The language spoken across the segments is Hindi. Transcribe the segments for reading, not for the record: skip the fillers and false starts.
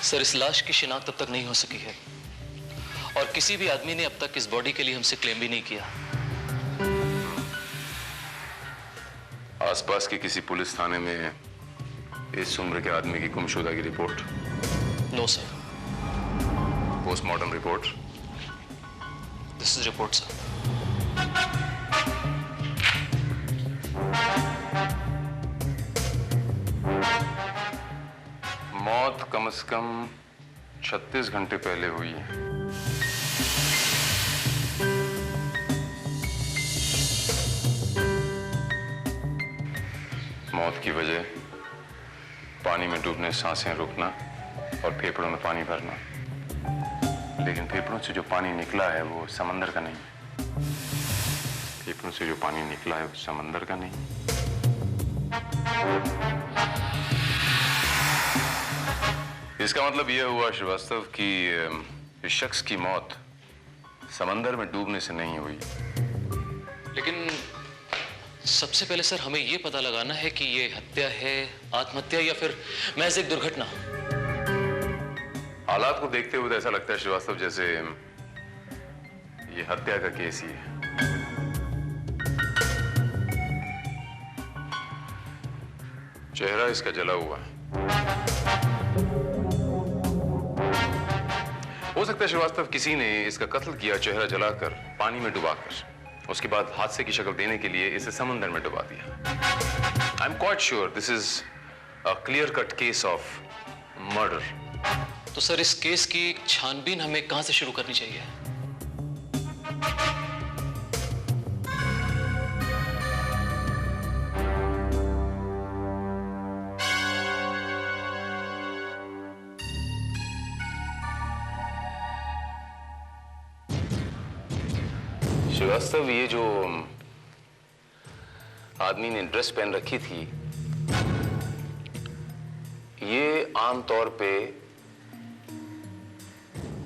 सर, इस लाश की शिनाख्त अब तक नहीं हो सकी है और किसी भी आदमी ने अब तक इस बॉडी के लिए हमसे क्लेम भी नहीं किया। आसपास के किसी पुलिस थाने में इस उम्र के आदमी की गुमशुदा की report? No sir. Postmortem report? This is report sir. मौत कम से कम 36 घंटे पहले हुई है। मौत की वजह पानी में डूबने से सांसें रुकना और फेफड़ों में पानी भरना, लेकिन फेफड़ों से जो पानी निकला है वो समंदर का नहीं। फेफड़ों से जो पानी निकला है वो समंदर का नहीं। इसका मतलब यह हुआ श्रीवास्तव कि इस शख्स की मौत समंदर में डूबने से नहीं हुई। लेकिन सबसे पहले सर हमें यह पता लगाना है कि ये हत्या है, आत्महत्या या फिर महज एक दुर्घटना। हालात को देखते हुए तो ऐसा लगता है श्रीवास्तव जैसे ये हत्या का केस ही है। चेहरा इसका जला हुआ है। हो सकता है श्रीवास्तव किसी ने इसका कत्ल किया चेहरा जलाकर, पानी में डुबाकर, उसके बाद हादसे की शक्ल देने के लिए इसे समंदर में डुबा दिया। आई am quite sure this is a clear cut case of murder. तो सर इस केस की छानबीन हमें कहां से शुरू करनी चाहिए? श्रीवास्तव, ये जो आदमी ने ड्रेस पहन रखी थी, ये आमतौर पे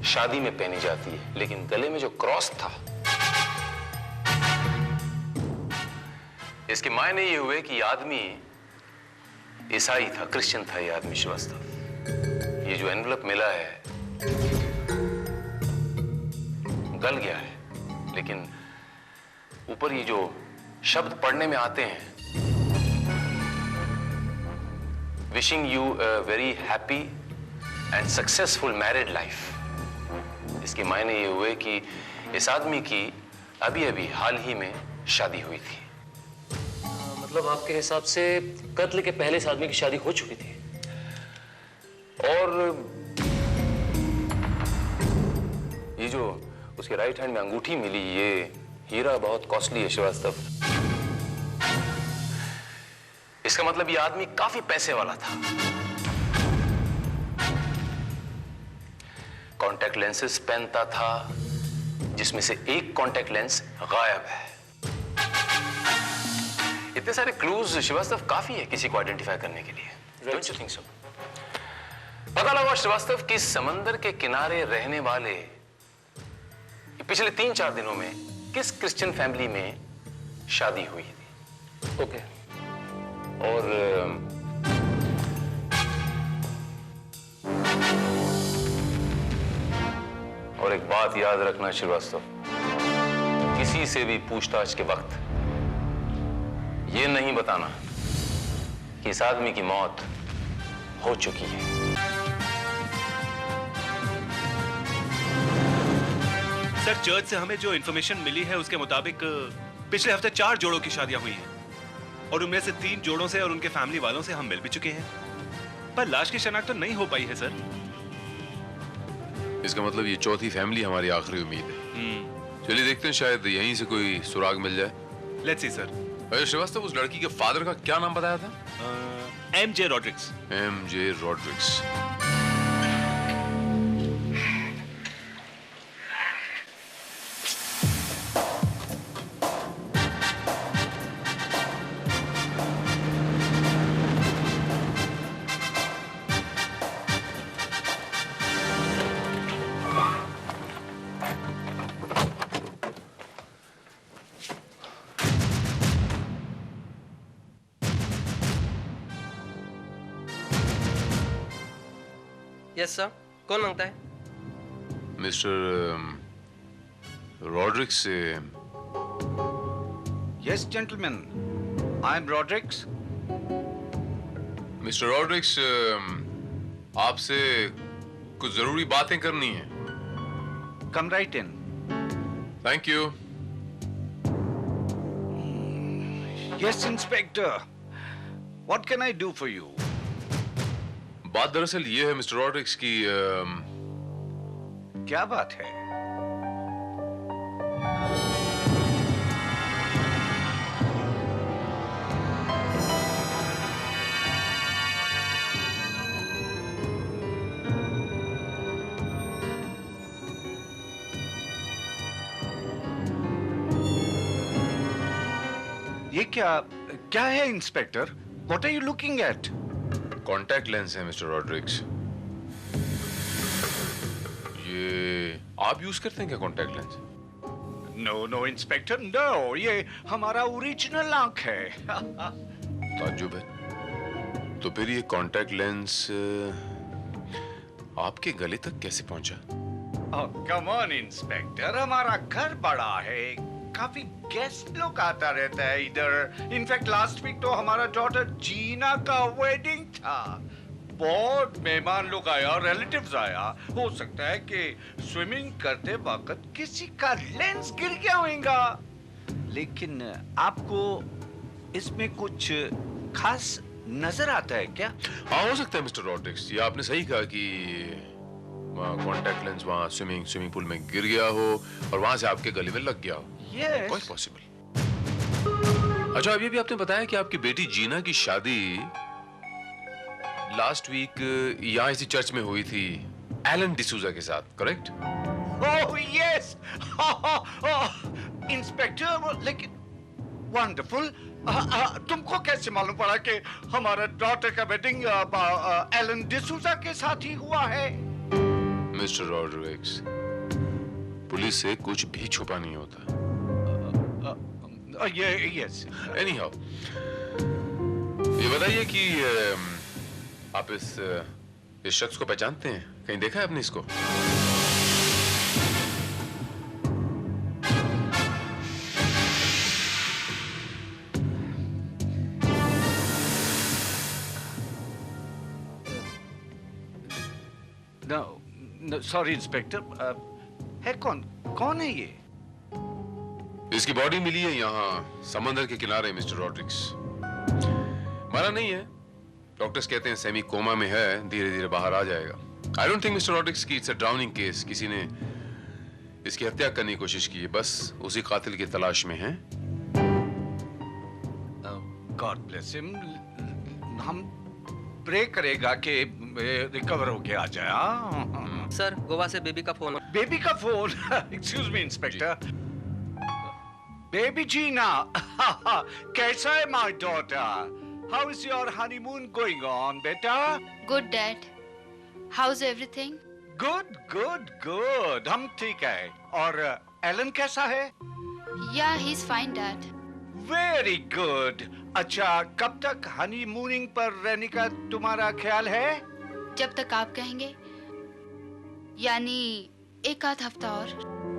शादी में पहनी जाती है, लेकिन गले में जो क्रॉस था, इसके मायने ये हुए कि ये आदमी ईसाई था, क्रिश्चियन था ये आदमी श्रीवास्तव। ये जो एनवलप मिला है गल गया है, लेकिन ऊपर ये जो शब्द पढ़ने में आते हैं, wishing you a very happy and successful married life, इसके मायने ये हुए कि इस आदमी की अभी अभी हाल ही में शादी हुई थी। मतलब आपके हिसाब से कत्ल के पहले इस आदमी की शादी हो चुकी थी? और ये जो उसके राइट हैंड में अंगूठी मिली, ये हीरा बहुत कॉस्टली है श्रीवास्तव। इसका मतलब ये आदमी काफी पैसे वाला था। कॉन्टैक्ट लेंसेस पहनता था, जिसमें से एक कॉन्टैक्ट लेंस गायब है। इतने सारे क्लूज श्रीवास्तव काफी है किसी को आइडेंटिफाई करने के लिए। Don't you think so? पता लगा श्रीवास्तव कि समंदर के किनारे रहने वाले पिछले 3-4 दिनों में किस क्रिश्चियन फैमिली में शादी हुई थी। ओके। और एक बात याद रखना श्रीवास्तव, किसी से भी पूछताछ के वक्त यह नहीं बताना कि इस आदमी की मौत हो चुकी है। सर, चर्च से हमें जो इन्फॉर्मेशन मिली है उसके मुताबिक पिछले हफ्ते 4 जोड़ों की शादियां हुई हैं और उनमें से 3 जोड़ों से और उनके फैमिली वालों से हम मिल भी चुके हैं, पर लाश की शनाख्त तो नहीं हो पाई है सर। इसका मतलब ये चौथी फैमिली हमारी आखिरी उम्मीद है। चलिए देखते हैं, शायद यहीं से कोई सुराग मिल जाए। Let's see sir. अरे श्रीवास्तव, उस लड़की के फादर का क्या नाम बताया था? MJ Rodrigues. MJ Rodrigues. Yes sir, कौन मांगता है? मिस्टर रॉड्रिक्स से Yes, gentlemen. I'm Rodrigues. Mister Rodrigues, आपसे कुछ जरूरी बातें करनी है। Come right in. Thank you. Yes, Inspector. What can I do for you? बात दरअसल ये है मिस्टर रॉड्रिक्स की क्या बात है? ये क्या है inspector? What are you looking at? Contact lens है मिस्टर रॉड्रिक्स। ये आप यूज करते हैं क्या contact lens? No, inspector, no. ये हमारा ओरिजिनल आंख है। ताज्जुब है। तो फिर ये कॉन्टैक्ट लेंस आपके गले तक कैसे पहुंचा? कम ऑन इंस्पेक्टर, हमारा घर बड़ा है, काफी गेस्ट लोग आता रहता है इधर। इनफैक्ट लास्ट वीक तो हमारा डॉटर जीना का वेडिंग था। बहुत मेहमान लोग आया, रिलेटिव्स आया। हो सकता है कि स्विमिंग करते वक्त किसी का लेंस गिर गया होगा। लेकिन आपको इसमें कुछ खास नजर आता है क्या? हाँ, हो सकता है मिस्टर रॉड्रिक्स। ये आपने सही कहा कि कॉन्टैक्ट लेंस वहाँ स्विमिंग पूल में गिर गया हो और वहां से आपके गले में लग गया हो। Yes. Quite possible. अच्छा, अभी भी आपने बताया कि आपकी बेटी जीना की शादी लास्ट वीक यहाँ इसी चर्च में हुई थी एलन डिसूजा के साथ, करेक्ट? Oh yes. इंस्पेक्टर, लेकिन वंडरफुल। तुमको कैसे मालूम पड़ा कि हमारा डॉटर का वेडिंग एलन डिसूजा के साथ ही हुआ है? मिस्टर रॉड्रिक्स, पुलिस से कुछ भी छुपा नहीं होता। Yes. Anyhow, ये बताइए कि आप इस शख्स को पहचानते हैं? कहीं देखा है आपने इसको? No, sorry inspector. है कौन है ये? इसकी बॉडी मिली है यहाँ समंदर के किनारे मिस्टर रॉड्रिक्स। मरा नहीं है, डॉक्टर्स कहते हैं सेमी कोमा में है, धीरे धीरे बाहर आ जाएगा। I don't think mister Rodrigues की इट्स अ ड्राउनिंग केस। किसी ने इसकी हत्या करने की कोशिश की है, बस उसी कातिल की तलाश में है। God bless him. हम प्रे करेगा कि रिकवर होके आ जाए। सर, गोवा से बेबी का फोन। बेबी का phone? Excuse me inspector. Baby Gina, कैसा है my daughter? How is your honeymoon going on बेटा? Good, Dad. How's everything? Good. हम ठीक है। और एलन कैसा है? Yeah, he's fine, Dad. Very good. अच्छा, कब तक हनीमूनिंग पर रहने का तुम्हारा ख्याल है? जब तक आप कहेंगे, यानी एक आध हफ्ता और।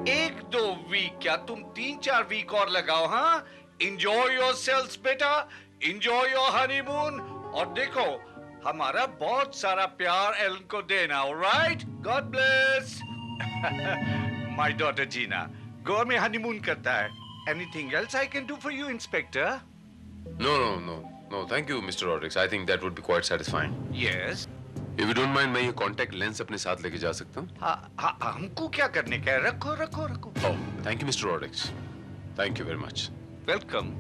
1-2 वीक क्या, तुम 3-4 वीक और लगाओ। हाँ, इंजॉय योरसेल्व्स बेटा, इंजॉय योर हनीमून। और देखो, हमारा बहुत सारा प्यार एलन को देना। Alright, God bless. My daughter Gina Goa में हनीमून करता है। Anything else I can do for you inspector? No, thank you mister Rodrigues. I think that would be quite satisfying. Yes. If you don't mind, मैं ये कॉन्टैक्ट लेंस अपने साथ लेके जा सकता हूँ? हमको क्या करने का है? रखो। Oh, thank you mister Rodrigues. Thank you very much. Welcome.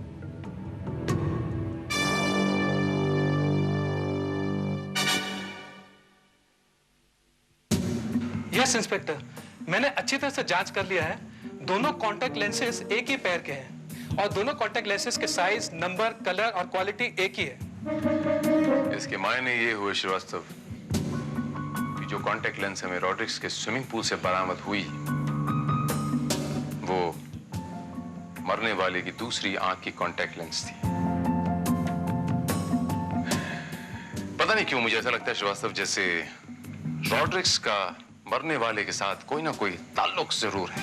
Yes inspector, मैंने अच्छी तरह से जांच कर लिया है। दोनों कॉन्टैक्ट लेंसेज एक ही पेयर के हैं और दोनों कॉन्टैक्ट लेंसेज के साइज, नंबर, कलर और क्वालिटी एक ही है। इसके मायने ये हुए श्रीवास्तव कि जो कॉन्टैक्ट लेंस हमें रॉड्रिक्स के स्विमिंग पूल से बरामद हुई, वो मरने वाले की दूसरी आंख की कॉन्टैक्ट लेंस थी। पता नहीं क्यों मुझे ऐसा लगता है श्रीवास्तव, जैसे रॉड्रिक्स का मरने वाले के साथ कोई ना कोई ताल्लुक जरूर है।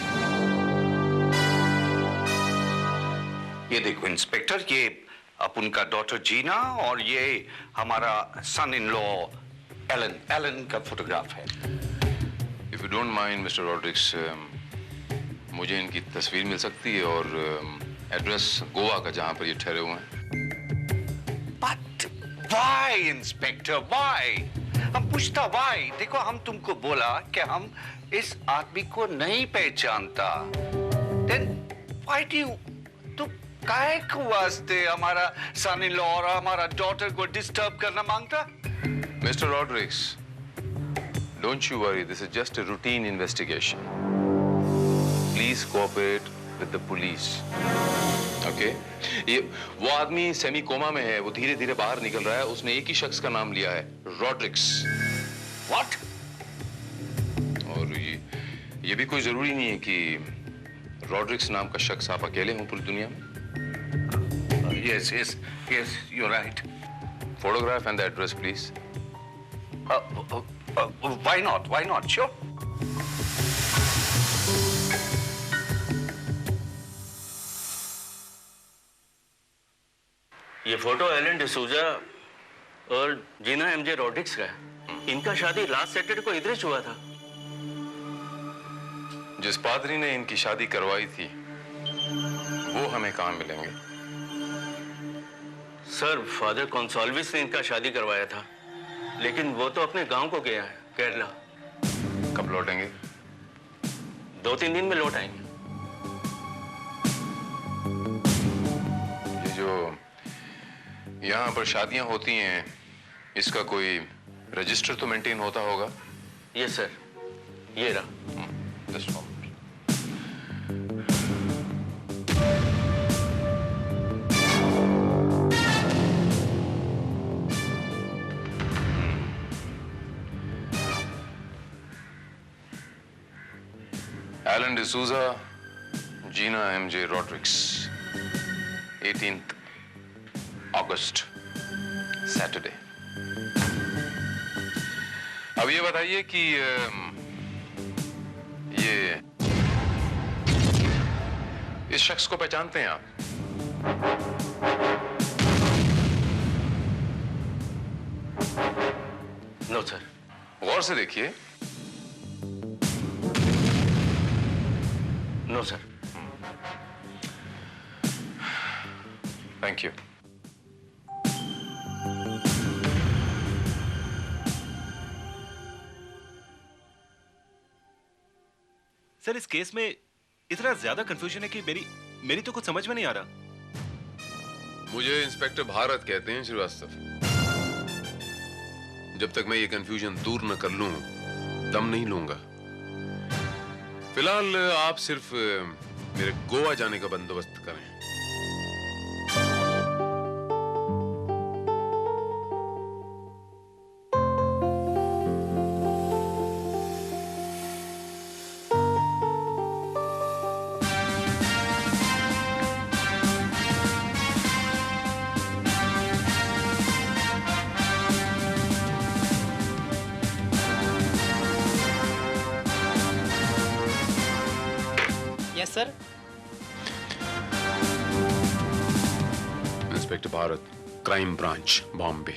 ये देखो इंस्पेक्टर, ये अपन का डॉटर जीना और ये हमारा सन इन लॉ एलन का फोटोग्राफ है। If you don't mind mister Rodrigues, मुझे इनकी तस्वीर मिल सकती है और एड्रेस गोवा का जहां पर ये ठहरे हुए हैं। But why inspector, why? हम पूछता वाई। देखो, हम तुमको बोला कि हम इस आदमी को नहीं पहचानता। देन व्हाई डू यू, तुम काहे को वास्ते हमारा सन इन लॉ और हमारा डॉटर को डिस्टर्ब करना मांगता? Mr. Rodrigues, don't you worry. This is just a routine investigation. Please cooperate with the police. Okay? ये वो आदमी सेमी कोमा में है, वो धीरे धीरे बाहर निकल रहा है। उसने एक ही शख्स का नाम लिया है, रॉड्रिक्स। What? और ये भी कोई जरूरी नहीं है कि रॉड्रिक्स नाम का शख्स आप अकेले हों पूरी दुनिया में। Yes, you're right. Photograph and the address, please. Why not? Sure. ये फोटो एलन डिसूजा और जीना एमजे रॉड्रिक्स का है। इनका शादी लास्ट सैटरडे को इधर हुआ था। जिस पादरी ने इनकी शादी करवाई थी, वो हमें कहाँ मिलेंगे? सर, फादर कॉन्सॉल्विस ने इनका शादी करवाया था, लेकिन वो तो अपने गांव को गया है, केरला। कब लौटेंगे? 2-3 दिन में लौट आएंगे। ये जो यहाँ पर शादियां होती हैं, इसका कोई रजिस्टर तो मेंटेन होता होगा? यस सर, ये रहा। Just a moment. Alan D'Souza, Gina M.J. Rodrigues, 18th August, Saturday. अब ये बताइए कि ये इस शख्स को पहचानते हैं आप? No sir. गौर से देखिए। No sir. Thank you. Sir, इस केस में इतना ज्यादा कंफ्यूजन है कि मेरी तो कुछ समझ में नहीं आ रहा। मुझे इंस्पेक्टर भारत कहते हैं श्रीवास्तव। जब तक मैं ये कंफ्यूजन दूर न कर लूं, दम नहीं लूंगा। फिलहाल आप सिर्फ मेरे गोवा जाने का बंदोबस्त करें। Sir. Inspector Bharat, crime branch, Bombay.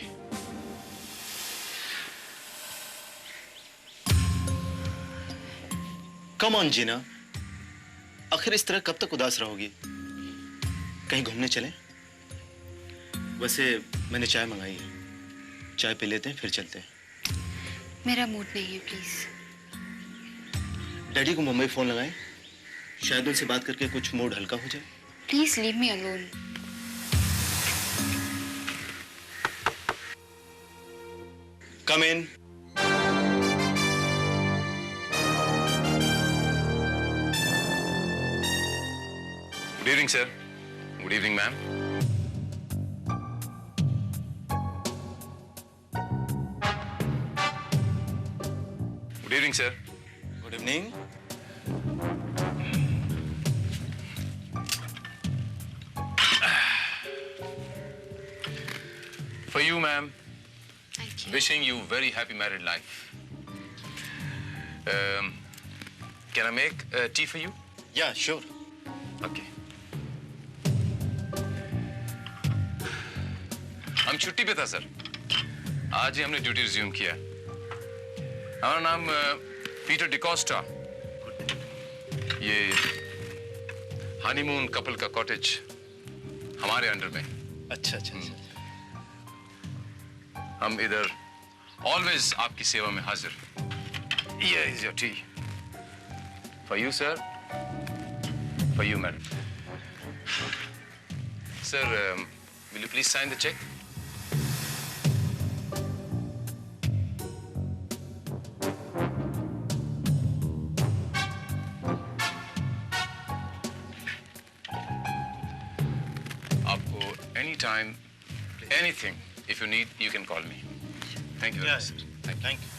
Come on Gina, आखिर इस तरह कब तक उदास रहोगी? कहीं घूमने चलें? वैसे मैंने चाय मंगाई है, चाय पी लेते हैं फिर चलते हैं। मेरा मूड नहीं है, प्लीज। डैडी को मुंबई फोन लगाएं, शायद उनसे बात करके कुछ मूड हल्का हो जाए। Please leave me alone. Come in. Good evening sir. Good evening ma'am. Good evening sir. Good evening. For you, ma'am. Thank you. Wishing you very happy married life. Can I make tea for you? Yeah, sure. Okay. हम छुट्टी पे था सर, आज ही हमने ड्यूटी रिज्यूम किया। हमारा नाम पीटर डिकोस्टा। ये हनीमून कपल का कॉटेज हमारे अंडर में। अच्छा अच्छा अच्छा। हम इधर ऑलवेज आपकी सेवा में हाजिर। Here is your tea. For you, sir. For you, madam. Sir, will you please sign the check? आपको anytime, anything, if you need, you can call me. Thank you very much, sir. Thank you.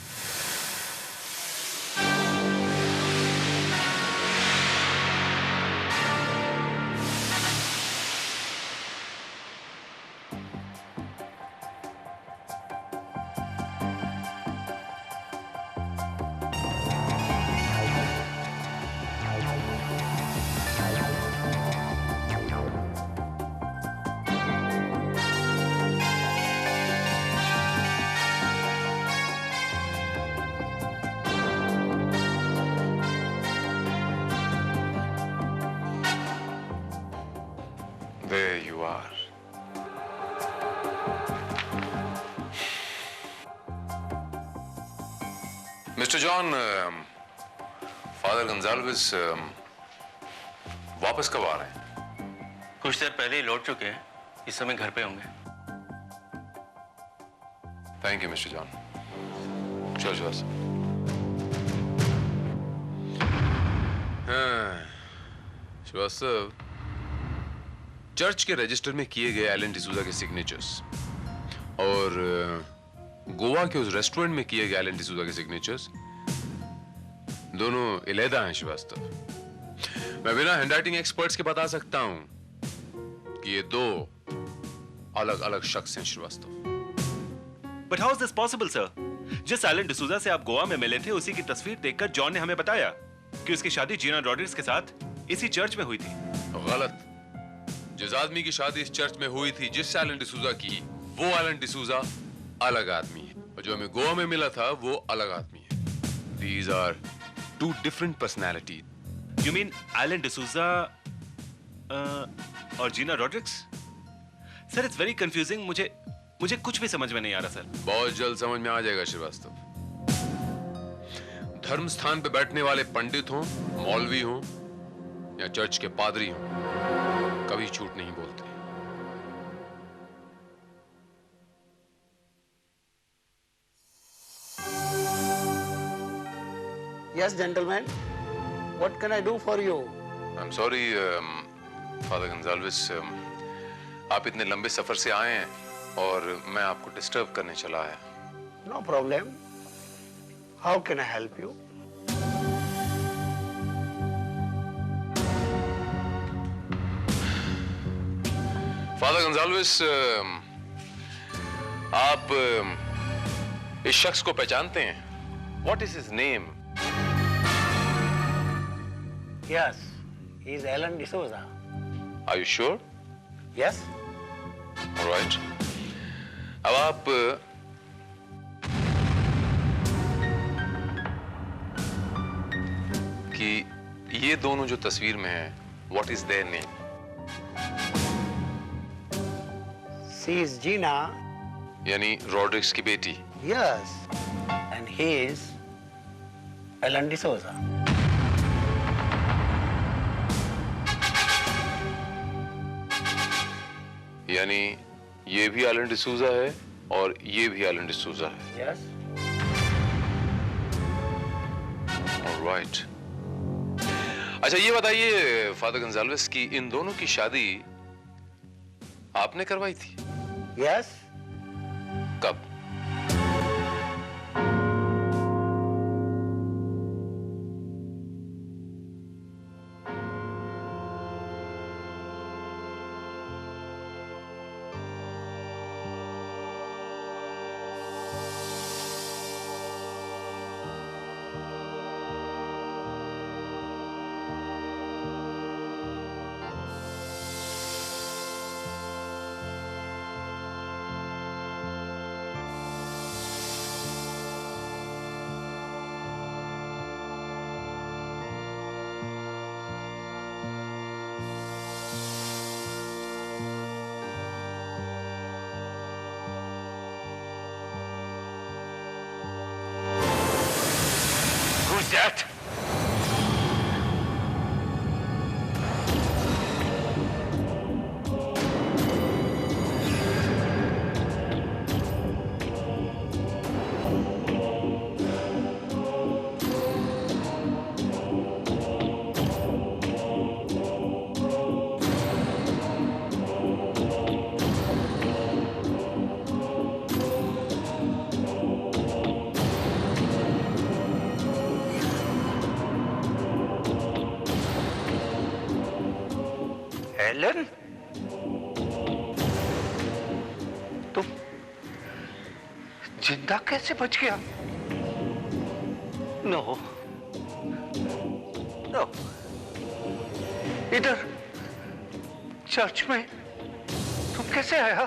There you are. Mr. John, Father Gonzalez वापस कब आ रहे हैं? कुछ देर पहले ही लौट चुके हैं, इस समय घर पे होंगे। Thank you, Mr. John. चलो श्रीवास्तव। श्रीवास्तव, चर्च के रजिस्टर में किए गए एलन डिसूजा के सिग्नेचर्स और गोवा के उस रेस्टोरेंट में किए गए एलन डिसूजा के सिग्नेचर्स दोनों अलहदा हैं श्रीवास्तव। मैं बिना हैंडराइटिंग एक्सपर्ट्स के बता सकता हूं कि ये दो अलग अलग शख्स हैं Srivastava. But how is this possible, sir? जिस एलन डिसूजा से आप गोवा में मिले थे, उसी की तस्वीर देखकर जॉन ने हमें बताया कि उसकी शादी जीना रॉड्रिग्स के साथ इसी चर्च में हुई थी। गलत। जिस आदमी की शादी इस चर्च में हुई थी, जिस एलन डिसूजा की, वो एलन डिसूजा अलग आदमी है, और जो हमें गोवा में मिला था वो अलग आदमी है। These are two different personalities. You mean Alan D'Souza और Gina Rodrigues? Sir, it's very confusing. मुझे कुछ भी समझ में नहीं आ रहा, सर। बहुत जल्द समझ में आ जाएगा श्रीवास्तव। धर्म स्थान पे बैठने वाले पंडित हों, मौलवी हों या चर्च के पादरी हों, कभी झूठ नहीं बोलते। Yes, gentlemen. What can I do for you? I'm sorry, Father Gonzalez. आप इतने लंबे सफर से आए हैं और मैं आपको डिस्टर्ब करने चला आया। No problem. How can I help you? Father Gonzalez, आप इस शख्स को पहचानते हैं? What is his name? Yes, he is Alan D'Souza. Are you sure? Yes? All right. अब आप कि ये दोनों जो तस्वीर में हैं, what is their name? She is Gina. यानी रॉड्रिग्स की बेटी। Yes. And he is Alan D'Souza. यानी ये भी एलन डिसूजा है और ये भी एलन डिसूजा है। Yes? Alright. अच्छा, ये बताइए फादर गंजाल्वेस की इन दोनों की शादी आपने करवाई थी? Yes? कब? Dad! एलन, तुम जिंदा कैसे बच गया? नो, नो, इधर चर्च में तुम कैसे आया?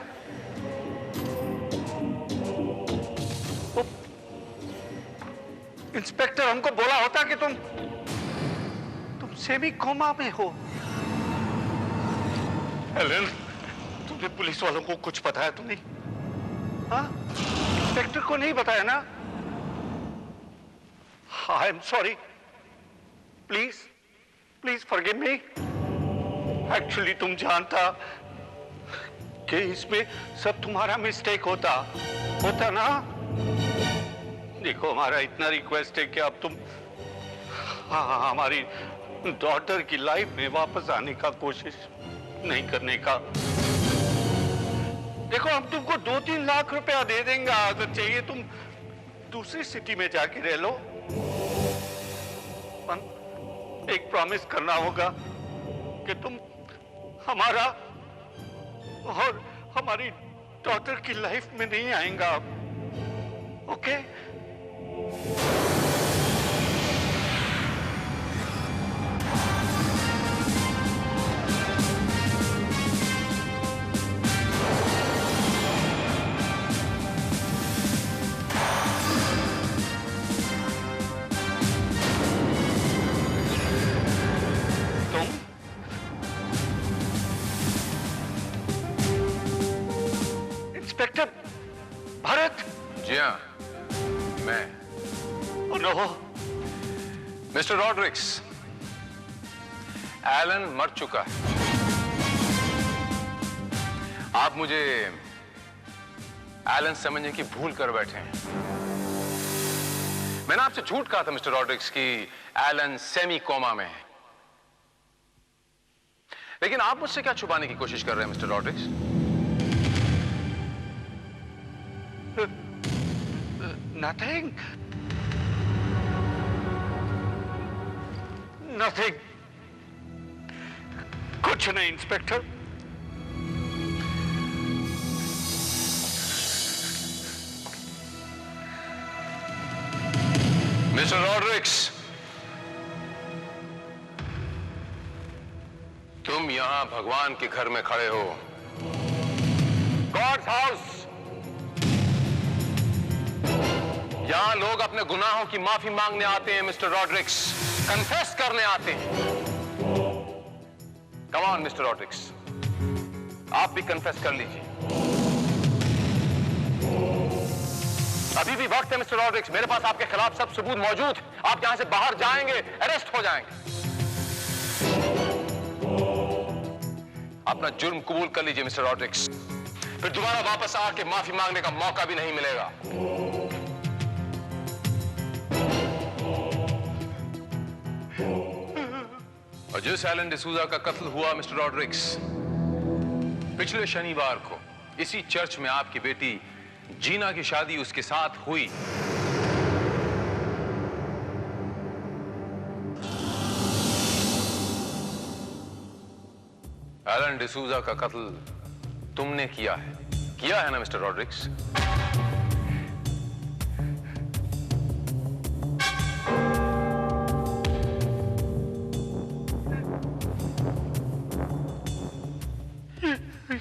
वो इंस्पेक्टर हमको बोला होता कि तुम सेमी कोमा में हो। एलन, तुमने पुलिस वालों को कुछ बताया तो नहीं? हाँ? इंस्पेक्टर को नहीं बताया ना? I am sorry, please please forgive me. Actually तुम जानता कि इसमें सब तुम्हारा मिस्टेक होता ना? देखो, हमारा इतना रिक्वेस्ट है कि अब तुम हमारी डॉटर की लाइफ में वापस आने का कोशिश नहीं करने का। देखो, हम तुमको 2-3 लाख रुपया दे देंगे, अगर चाहिए तुम दूसरी सिटी में जाके रह लो। एक प्रॉमिस करना होगा कि तुम हमारा और हमारी डॉटर की लाइफ में नहीं आएगा, ओके? इंस्पेक्टर भारत? जी हाँ, मैं। नो, मिस्टर रॉड्रिक्स, एलन मर चुका है। आप मुझे एलन समझने की भूल कर बैठे हैं। मैंने आपसे झूठ कहा था मिस्टर रॉड्रिक्स कि एलन सेमी कोमा में है, लेकिन आप मुझसे क्या छुपाने की कोशिश कर रहे हैं मिस्टर रॉड्रिक्स? Nothing. Nothing. कुछ नहीं इंस्पेक्टर। मिस्टर रॉड्रिक्स, तुम यहां भगवान के घर में खड़े हो, गॉड्स हाउस। यहां लोग अपने गुनाहों की माफी मांगने आते हैं मिस्टर रॉड्रिक्स, कन्फेस करने आते हैं। कम ऑन मिस्टर रॉड्रिक्स, आप भी कन्फेस कर लीजिए। अभी भी वक्त है मिस्टर रॉड्रिक्स, मेरे पास आपके खिलाफ सब सबूत मौजूद। आप यहां से बाहर जाएंगे, अरेस्ट हो जाएंगे। अपना जुर्म कबूल कर लीजिए मिस्टर रॉड्रिक्स, फिर दोबारा वापस आके माफी मांगने का मौका भी नहीं मिलेगा। और जिस एलन डिसूजा का कत्ल हुआ मिस्टर रॉड्रिक्स, पिछले शनिवार को इसी चर्च में आपकी बेटी जीना की शादी उसके साथ हुई। एलन डिसूजा का कत्ल तुमने किया है ना मिस्टर रॉड्रिक्स?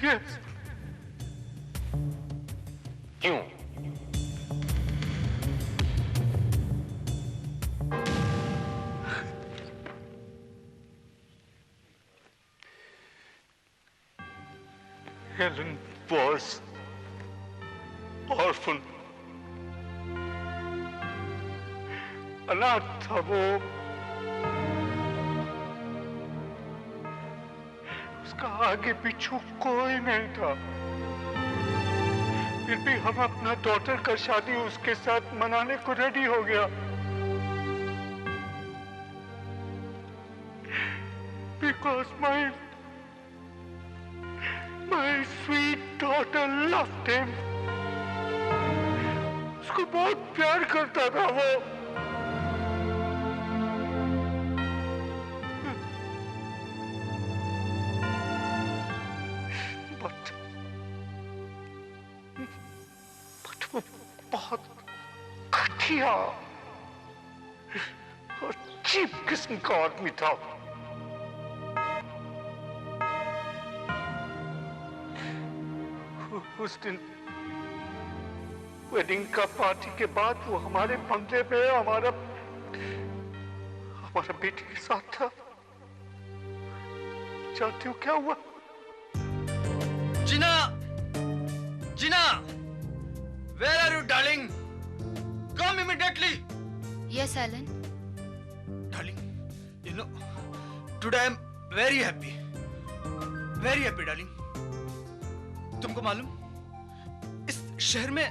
Yes. क्यों? Helen was orphan. अनाथ था वो। उसका आगे पीछू कोई नहीं था। फिर भी हम अपना डॉटर का शादी उसके साथ मनाने को रेडी हो गया। Because my sweet daughter loved him. उसको बहुत प्यार करता था वो। But वो बहुत घटिया और चीप किस्म का आदमी था। उस दिन वेडिंग का पार्टी के बाद वो हमारे बंगले पे हमारा बेटी के साथ था। जानती हो क्या हुआ? जीना, जीना, where are you, darling? Come immediately. Yes, Alan. Darling, you know, today I am very happy, darling. तुमको मालूम, इस शहर में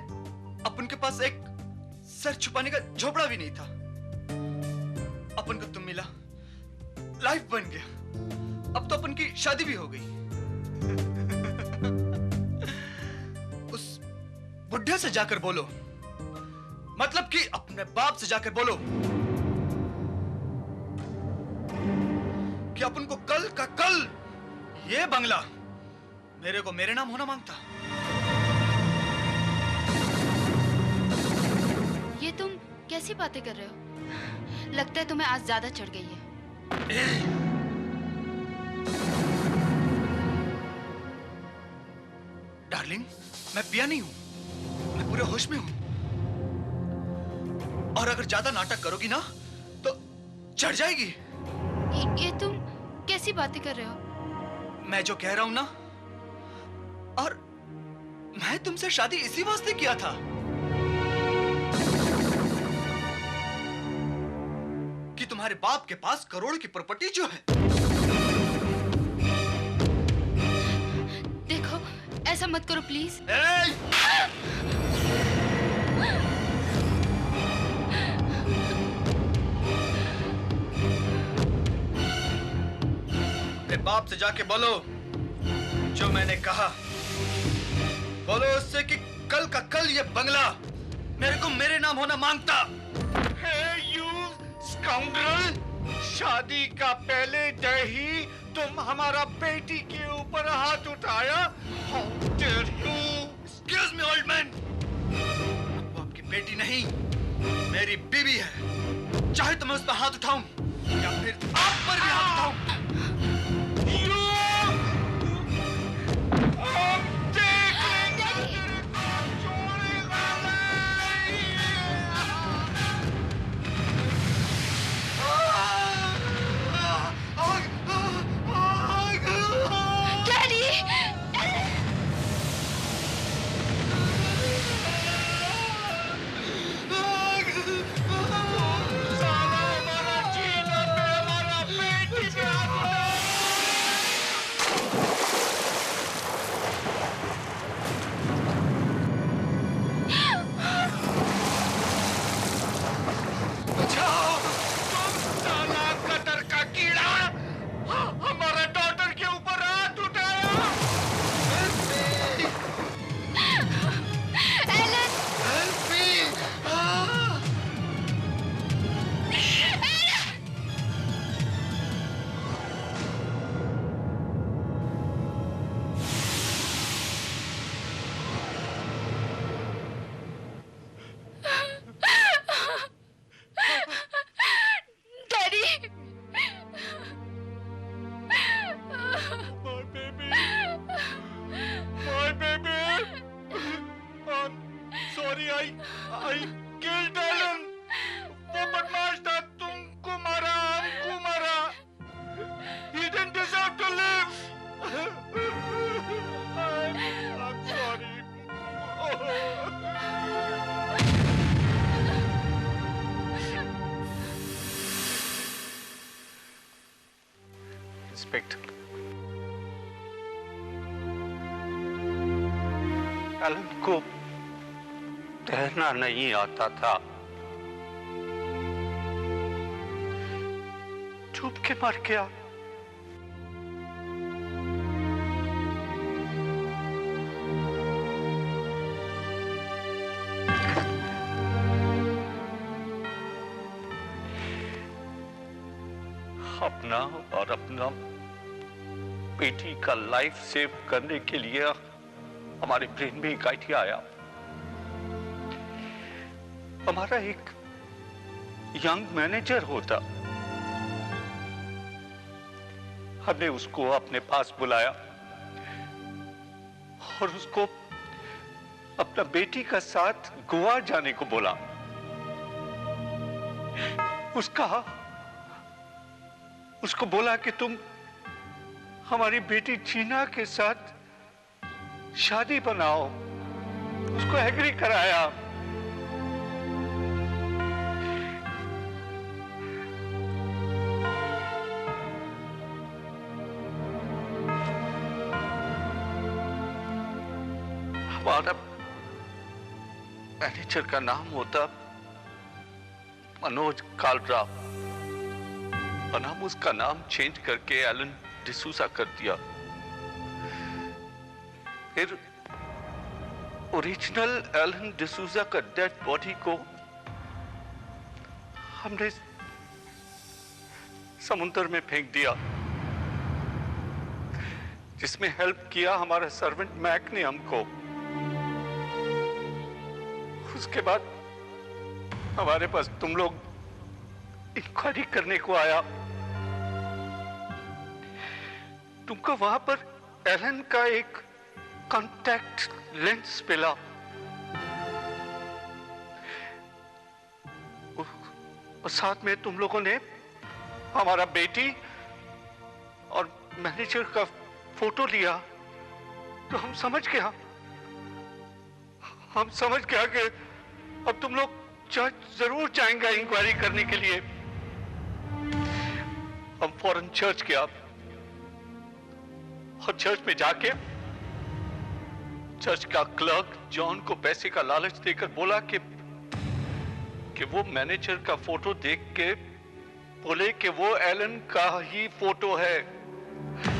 अपन के पास एक सर छुपाने का झोपड़ा भी नहीं था। अपन को तुम मिला, लाइफ बन गया। अब तो अपन की शादी भी हो गई। उस बुढ़े से जाकर बोलो, मतलब कि अपने बाप से जाकर बोलो कि अपन को कल का कल ये बंगला मेरे को मेरे नाम होना मांगता। ये तुम कैसी बातें कर रहे हो? लगता है तुम्हें आज ज्यादा चढ़ गई है। डार्लिंग, मैं पिया नहीं हूं, मैं पूरे होश में हूं। और अगर ज्यादा नाटक करोगी ना तो चढ़ जाएगी। ये तुम कैसी बातें कर रहे हो? मैं जो कह रहा हूं ना, और मैं तुमसे शादी इसी वास्ते किया था कि तुम्हारे बाप के पास करोड़ की प्रॉपर्टी जो है। देखो, ऐसा मत करो प्लीज। अपने बाप से जाके बोलो जो मैंने कहा। बोलो उससे कि कल का कल ये बंगला मेरे को मेरे नाम होना मांगता। Hey, you scoundrel! शादी का पहले दिन ही तुम हमारा बेटी के ऊपर हाथ उठाया। How dare you! Excuse me, old man. वो आपकी बेटी नहीं, मेरी बीवी है। चाहे तो मैं उस पर हाथ उठाऊं या फिर आप पर भी हाथ उठाऊं। इंस्पेक्टर। एलन को तैरना नहीं आता था, डूब के मर गया। अपना और अपना बेटी का लाइफ सेव करने के लिए हमारे ब्रेन में एक आइडिया आया। हमारा एक यंग मैनेजर होता, हमने उसको अपने पास बुलाया और उसको अपना बेटी का साथ गोवा जाने को बोला। उसको बोला कि तुम हमारी बेटी जीना के साथ शादी बनाओ। उसको एग्री कराया। हमारा मैनेजर का नाम होता मनोज कालरा, और हम उसका नाम चेंज करके एलन डिसूजा कर दिया। फिर ओरिजिनल एलन डिसूजा का डेड बॉडी को हमने समुद्र में फेंक दिया, जिसमें हेल्प किया हमारा सर्वेंट मैक ने हमको। उसके बाद हमारे पास तुम लोग इंक्वायरी करने को आया। तुमको वहां पर एलन का एक कॉन्टैक्ट लेंस मिला। और साथ में तुम लोगों ने हमारा बेटी और मैनेजर का फोटो लिया। तो हम समझ गया कि अब तुम लोग चर्च जरूर जाएंगे इंक्वायरी करने के लिए। हम फौरन चर्च गया और चर्च में जाके चर्च का क्लर्क जॉन को पैसे का लालच देकर बोला कि वो मैनेजर का फोटो देख के बोले कि वो एलन का ही फोटो है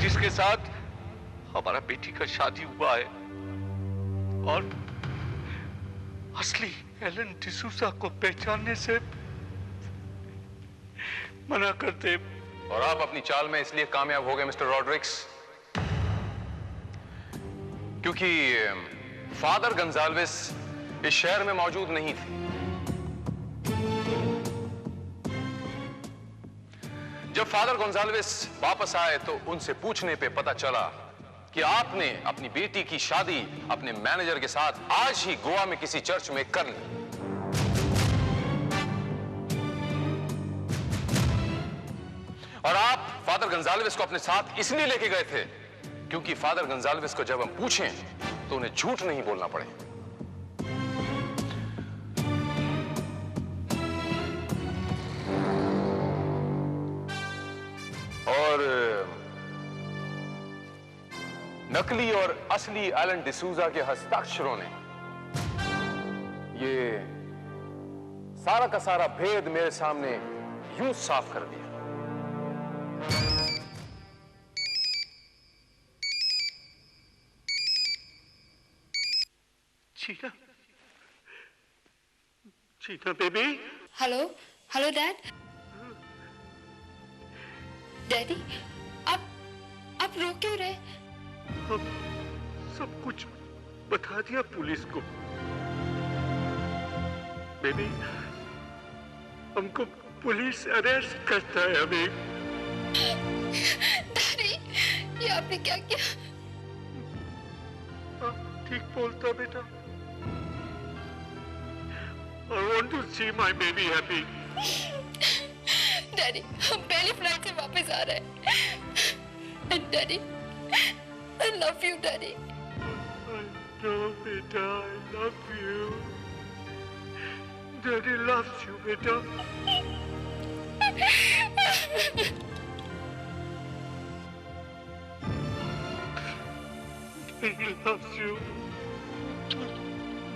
जिसके साथ हमारा बेटी का शादी हुआ है, और असली एलन डिसूजा को पहचानने से मना करते। और आप अपनी चाल में इसलिए कामयाब हो गए मिस्टर रॉड्रिक्स क्योंकि फादर गंजाल्वेस इस शहर में मौजूद नहीं थे। जब फादर गोंजाल्वेस वापस आए तो उनसे पूछने पे पता चला कि आपने अपनी बेटी की शादी अपने मैनेजर के साथ आज ही गोवा में किसी चर्च में कर ली। और आप फादर गोंजाल्वेस को अपने साथ इसलिए लेके गए थे क्योंकि फादर गोंजाल्वेस को जब हम पूछें तो उन्हें झूठ नहीं बोलना पड़े। और नकली और असली एलन डिसूजा के हस्ताक्षरों ने ये सारा का सारा भेद मेरे सामने यूं साफ कर दिया। जीना, जीना बेबी। Hello dad. डैडी, आप रो क्यों रहे? हम सब कुछ बता दिया पुलिस को। बेबी, हमको पुलिस अरेस्ट करता है अभी। डैडी, ये आपने क्या किया? ठीक बोलता बेटा। I want to see my baby happy. Daddy, हम पहली फ्लाइट से वापस आ रहे हैं। Daddy, I love you, daddy. I know, बेटा, I love you. Daddy loves you, बेटा। He loves you.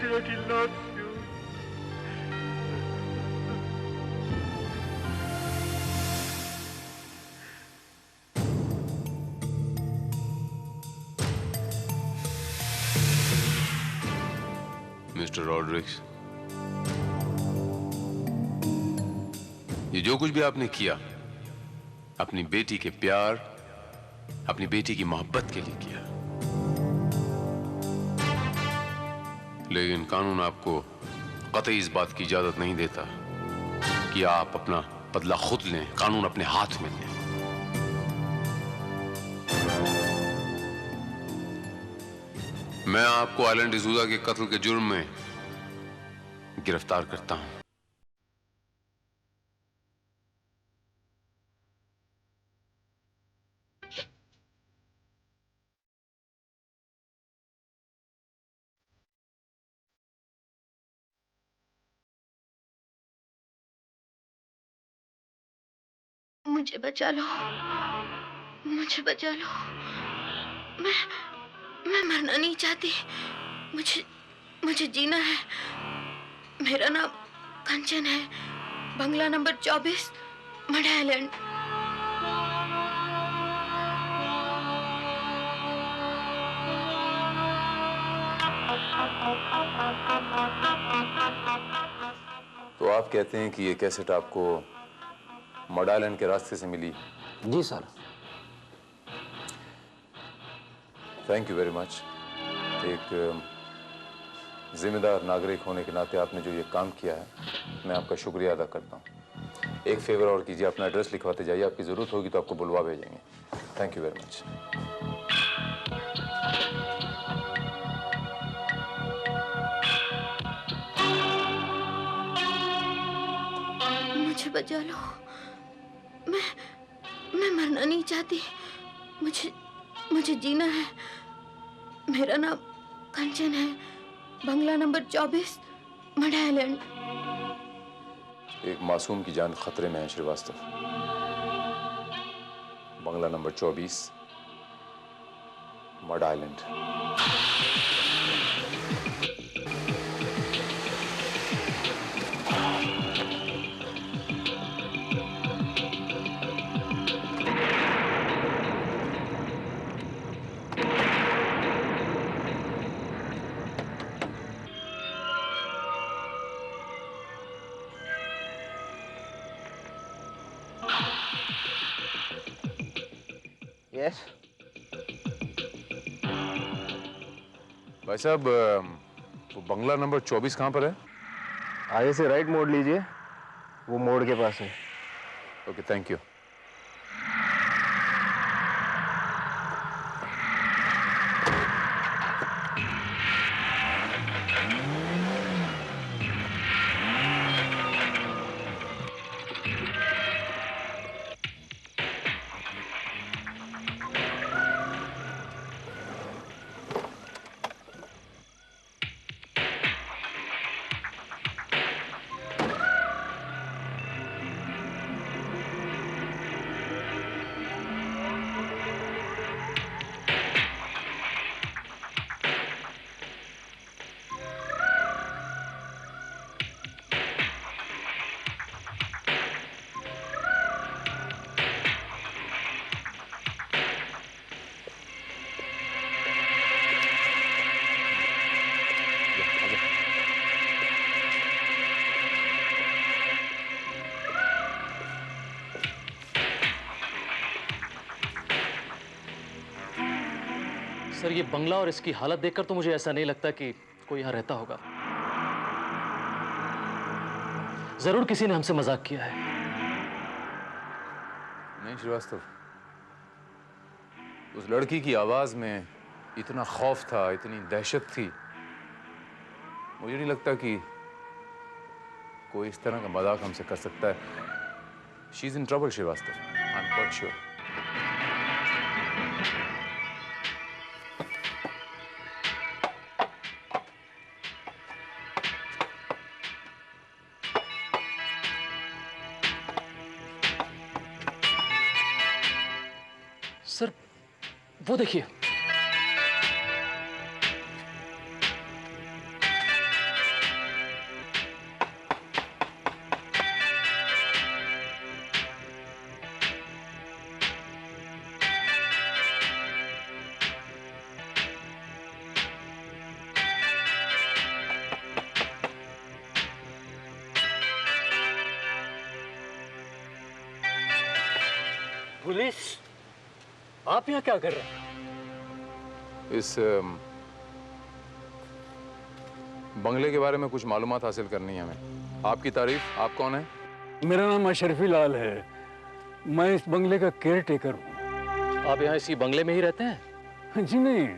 Daddy loves you. Mister Rodrigues, ये जो कुछ भी आपने किया अपनी बेटी के प्यार, अपनी बेटी की मोहब्बत के लिए किया, लेकिन कानून आपको कतई इस बात की इजाजत नहीं देता कि आप अपना बदला खुद लें, कानून अपने हाथ में लें। मैं आपको आइलैंड डिसूजा के कत्ल के जुर्म में गिरफ्तार करता हूं। मुझे बचा लो, मुझे बचा लो। मैं मरना नहीं चाहती। मुझे जीना है। मेरा नाम कंचन है, बंगला नंबर 24, मड आइलैंड। तो आप कहते हैं कि ये कैसेट आपको मड आइलैंड के रास्ते से मिली? जी sir. Thank you very much. एक जिम्मेदार नागरिक होने के नाते आपने जो ये काम किया है, मैं आपका शुक्रिया अदा करता हूँ। एक फेवर और कीजिए, अपना एड्रेस लिखवाते जाइए, आपकी ज़रूरत होगी तो आपको बुलवा भेजेंगे। Thank you very much. मुझे बचा लो। मैं मरना नहीं चाहती। मुझे जीना है। मेरा नाम कंचन है, बंगला नंबर 24, मड आइलैंड। एक मासूम की जान खतरे में है श्रीवास्तव। बंगला नंबर 24, मड आइलैंड। यस भाई साहब, वो बंगला नंबर 24 कहाँ पर है? आगे से राइट मोड़ लीजिए, वो मोड़ के पास है। Okay, thank you. सर, ये बंगला और इसकी हालत देखकर तो मुझे ऐसा नहीं लगता कि कोई यहाँ रहता होगा। जरूर किसी ने हमसे मजाक किया है। नहीं श्रीवास्तव, उस लड़की की आवाज में इतना खौफ था, इतनी दहशत थी, मुझे नहीं लगता कि कोई इस तरह का मजाक हमसे कर सकता है। She is in trouble Srivastava, I am quite sure. Sir, वो देखिए। पुलिस, आप यहाँ क्या कर रहे हैं? इस बंगले के बारे में कुछ मालूमात हासिल करनी है हमें। आपकी तारीफ। आप कौन है? मेरा नाम अशरफी लाल है। मैं इस बंगले का केयर टेकर हूँ। आप यहाँ इसी बंगले में ही रहते हैं? जी नहीं,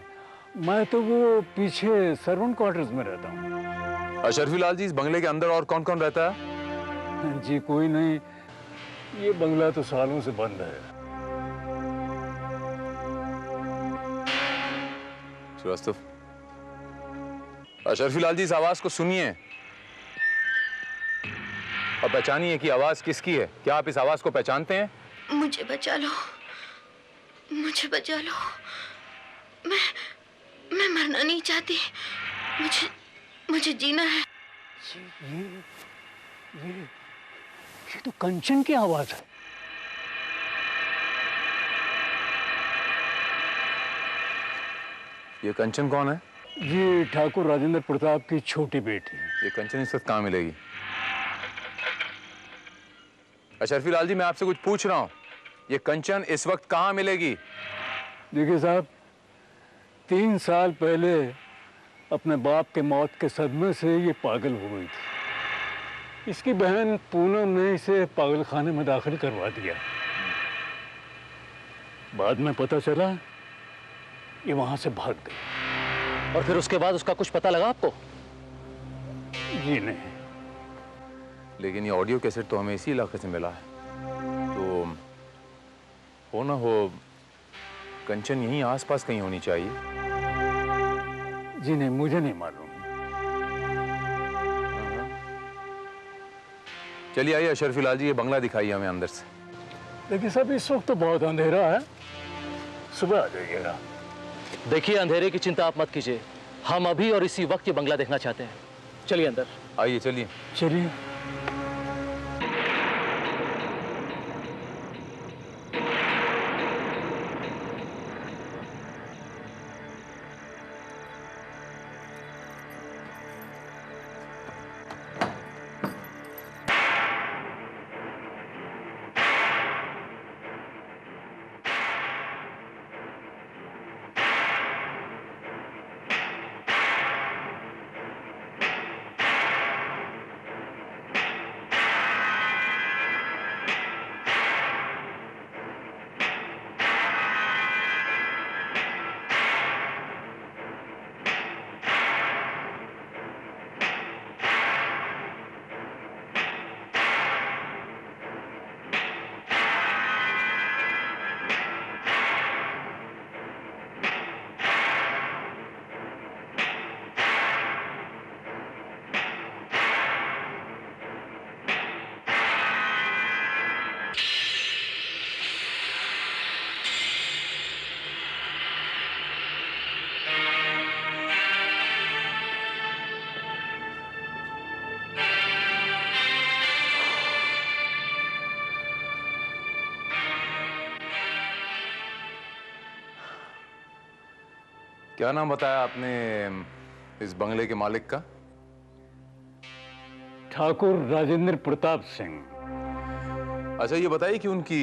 मैं तो वो पीछे सर्वेंट क्वार्टर्स में रहता हूँ। अशरफी लाल जी, इस बंगले के अंदर और कौन कौन रहता है? जी कोई नहीं, ये बंगला तो सालों से बंद है। श्रीवास्तव, अशरफी लाल जी, इस आवाज को सुनिए और पहचानिए कि आवाज किसकी है। क्या आप इस आवाज को पहचानते हैं? मुझे बचा लो, मुझे बचा लो। मैं मरना नहीं चाहती। मुझे जीना है। ये तो कंचन की आवाज है। ये कंचन कौन है? ये ठाकुर राजेंद्र प्रताप की छोटी बेटी। ये कंचन इस वक्त कहाँ मिलेगी? अशरफी लाल जी, मैं आपसे कुछ पूछ रहा हूँ। ये कंचन इस वक्त कहाँ मिलेगी? देखिए साहब, 3 साल पहले अपने बाप के मौत के सदमे से ये पागल हो गई थी। इसकी बहन पूनम ने इसे पागलखाने में दाखिल करवा दिया। बाद में पता चला ये वहां से भाग गई। और फिर उसके बाद उसका कुछ पता लगा आपको? जी नहीं। लेकिन ये ऑडियो कैसेट तो हमें इसी इलाके से मिला है, तो हो ना हो कंचन यहीं आसपास कहीं होनी चाहिए। जी नहीं, मुझे नहीं मालूम। चलिए आइए अशरफी लाल जी, ये बंगला दिखाइए हमें अंदर से। देखिए साहब, इस वक्त तो बहुत अंधेरा है, सुबह आ जाइएगा। देखिए, अंधेरे की चिंता आप मत कीजिए। हम अभी और इसी वक्त ये बंगला देखना चाहते हैं। चलिए अंदर। आइए, चलिए चलिए। क्या नाम बताया आपने इस बंगले के मालिक का? ठाकुर राजेंद्र प्रताप सिंह। अच्छा, ये बताइए कि उनकी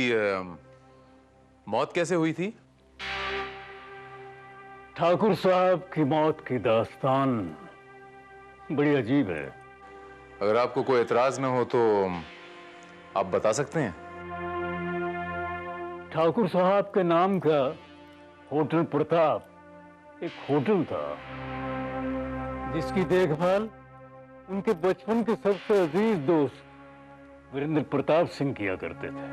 मौत कैसे हुई थी? ठाकुर साहब की मौत की दास्तान बड़ी अजीब है। अगर आपको कोई एतराज न हो तो आप बता सकते हैं। ठाकुर साहब के नाम का होटल प्रताप एक होटल था, जिसकी देखभाल उनके बचपन के सबसे अजीज दोस्त वीरेंद्र प्रताप सिंह किया करते थे।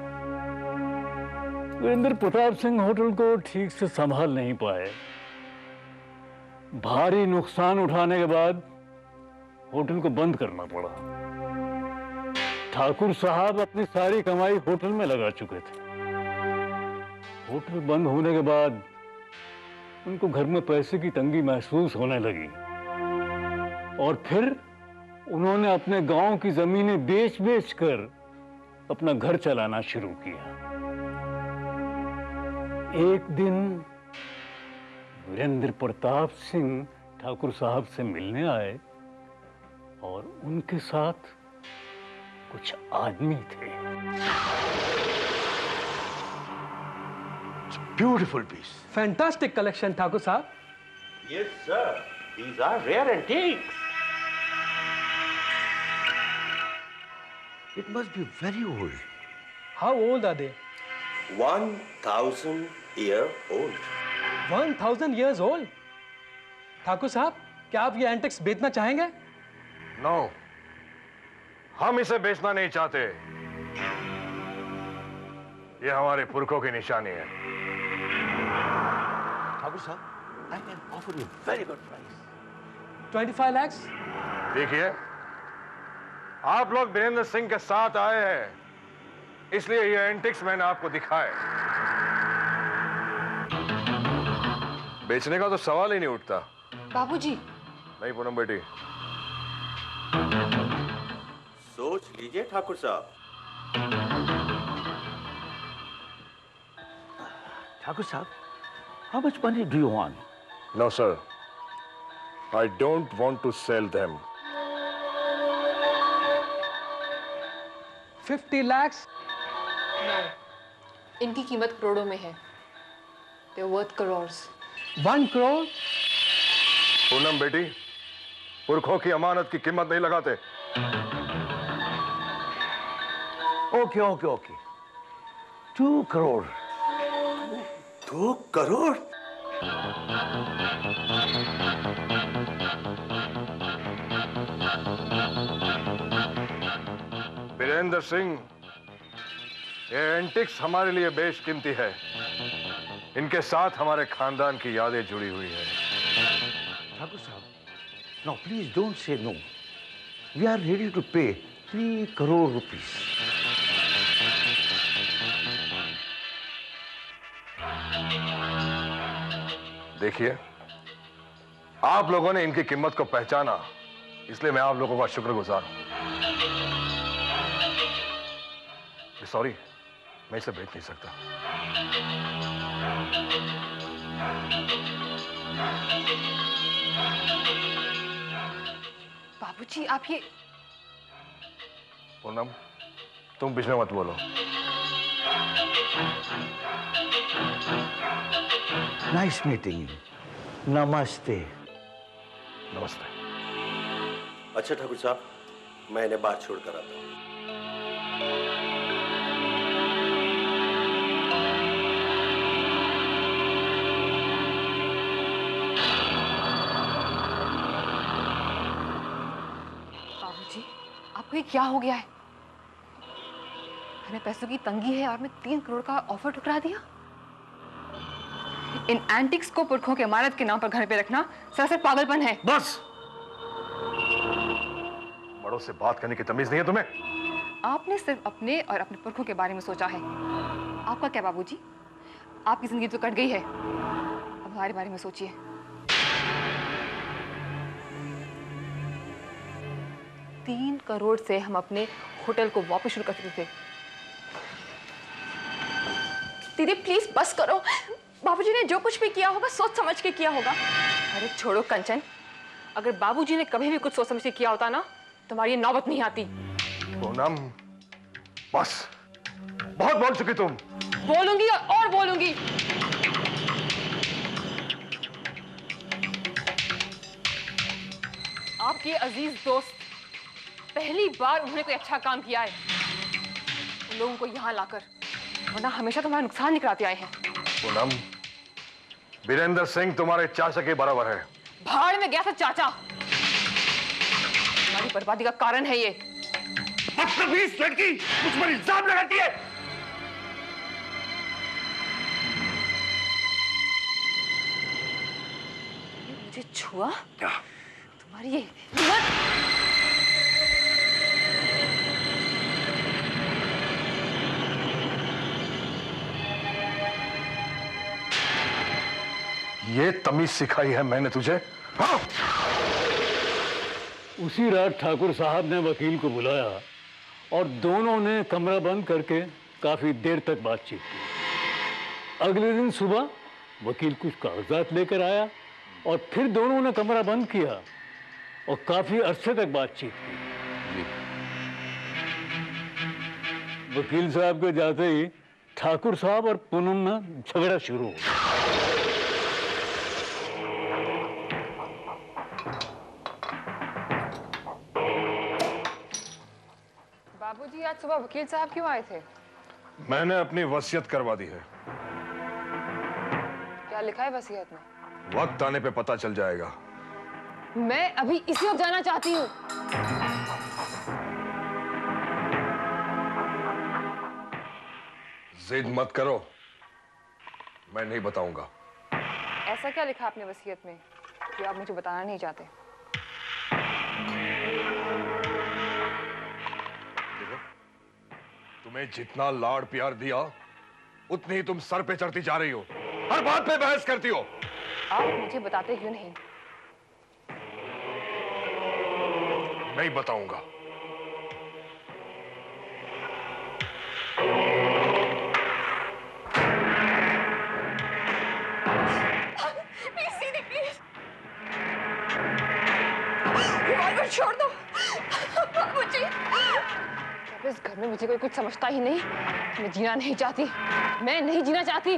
वीरेंद्र प्रताप सिंह होटल को ठीक से संभाल नहीं पाए। भारी नुकसान उठाने के बाद होटल को बंद करना पड़ा। ठाकुर साहब अपनी सारी कमाई होटल में लगा चुके थे। होटल बंद होने के बाद उनको घर में पैसे की तंगी महसूस होने लगी और फिर उन्होंने अपने गांव की जमीनें बेच कर अपना घर चलाना शुरू किया। एक दिन वीरेंद्र प्रताप सिंह ठाकुर साहब से मिलने आए और उनके साथ कुछ आदमी थे। beautiful piece. Fantastic collection Thakur साहब. Yes, sir. These are rare antiques. It must be very old. How old are they? 1,000-year-old. 1,000 years old. Thakur साहब, क्या आप ये एंटिक्स बेचना चाहेंगे? नो, हम इसे बेचना नहीं चाहते. ये हमारे पुरखों की निशानी है. ठाकुर साहब, I can offer you a very good price. 25 lakhs? देखिए, आप लोग वीरेंद्र सिंह के साथ आए हैं, इसलिए ये एंटिक्स मैंने आपको दिखाए. बेचने का तो सवाल ही नहीं उठता. बाबूजी. नहीं पूनम बेटी. सोच लीजिए ठाकुर साहब. ठाकुर साहब, how much money do you want? No, sir. I don't want to sell them. 50 lakhs? इनकी कीमत करोड़ों में है. They're worth crores. 1 crore? Poonam बेटी, पुरखों की अमानत की कीमत नहीं लगाते. Okay, okay, okay. 2 crore. 2 crore? Virendra Singh, ये एंटिक्स हमारे लिए बेशकीमती है. इनके साथ हमारे खानदान की यादें जुड़ी हुई है. ठाकुर साहब, now please don't say no. We are ready to pay 3 crore rupees. देखिए, आप लोगों ने इनकी कीमत को पहचाना, इसलिए मैं आप लोगों का शुक्रगुजार हूं. सॉरी, मैं इसे बेच नहीं सकता. बाबूजी, आप ये पूनम, तुम बीच में मत बोलो. Nice meeting you. Namaste. नमस्ते. अच्छा ठाकुर साहब, मैं इन्हें बात छोड़कर आता हूँ. बाबूजी, आपको ये क्या हो गया है? हमें पैसों की तंगी है और मैं 3 करोड़ का ऑफर ठुकरा दिया. इन एंटिक्स को पुरखों के अमानत के नाम पर घर पे रखना सरासर पागलपन है. बस, बड़ों से बात करने की तमीज नहीं है तुम्हें? आपने सिर्फ अपने और अपने पुरखों के बारे में सोचा है. आपका क्या बाबूजी? आपकी जिंदगी तो कट गई है, अब हमारे बारे में सोचिए. तीन करोड़ से हम अपने होटल को वापस शुरू कर सकते थे. दीदी प्लीज बस करो. बाबूजी ने जो कुछ भी किया होगा सोच समझ के किया होगा. अरे छोड़ो कंचन, अगर बाबूजी ने कभी भी कुछ सोच समझ के किया होता ना, तुम्हारी ये नौबत नहीं आती. पूनम, बस, बहुत बोल चुकी तुम. बोलूंगी और बोलूंगी. आपके अजीज दोस्त, पहली बार उन्होंने कोई अच्छा काम किया है उन लोगों को यहाँ लाकर, वरना हमेशा तुम्हारा नुकसान निकलाते आए हैं. पूनम, वीरेंद्र सिंह तुम्हारे चाचा के बराबर है. भाड़ में गया था चाचा. तुम्हारी बर्बादी का कारण है ये. बदतमीज लड़की, मुझ पर इल्जाम लगाती है. मुझे छुआ? क्या? तुम्हारी ये ये तमीज सिखाई है मैंने तुझे? हाँ? उसी रात ठाकुर साहब ने वकील को बुलाया और दोनों ने कमरा बंद करके काफी देर तक बातचीत की. अगले दिन सुबह वकील कुछ कागजात लेकर आया और फिर दोनों ने कमरा बंद किया और काफी अरसे तक बातचीत की. वकील साहब के जाते ही ठाकुर साहब और पूनम में झगड़ा शुरू हो गया। बाबूजी आज सुबह वकील साहब क्यों आए थे? मैंने अपनी वसीयत करवा दी है। क्या लिखा है वसीयत में? वक्त आने पे पता चल जाएगा। मैं अभी इसी वक्त जाना चाहती हूँ। जिद मत करो, मैं नहीं बताऊंगा। ऐसा क्या लिखा आपने वसीयत में कि आप मुझे बताना नहीं चाहते? देखो, तुम्हें जितना लाड़ प्यार दिया उतनी ही तुम सर पे चढ़ती जा रही हो, हर बात पे बहस करती हो। आप मुझे बताते क्यों नहीं? नहीं बताऊंगा। छोड़ दो बाबूजी। अब इस घर में मुझे कोई कुछ समझता ही नहीं। मैं जीना नहीं चाहती, मैं नहीं जीना चाहती।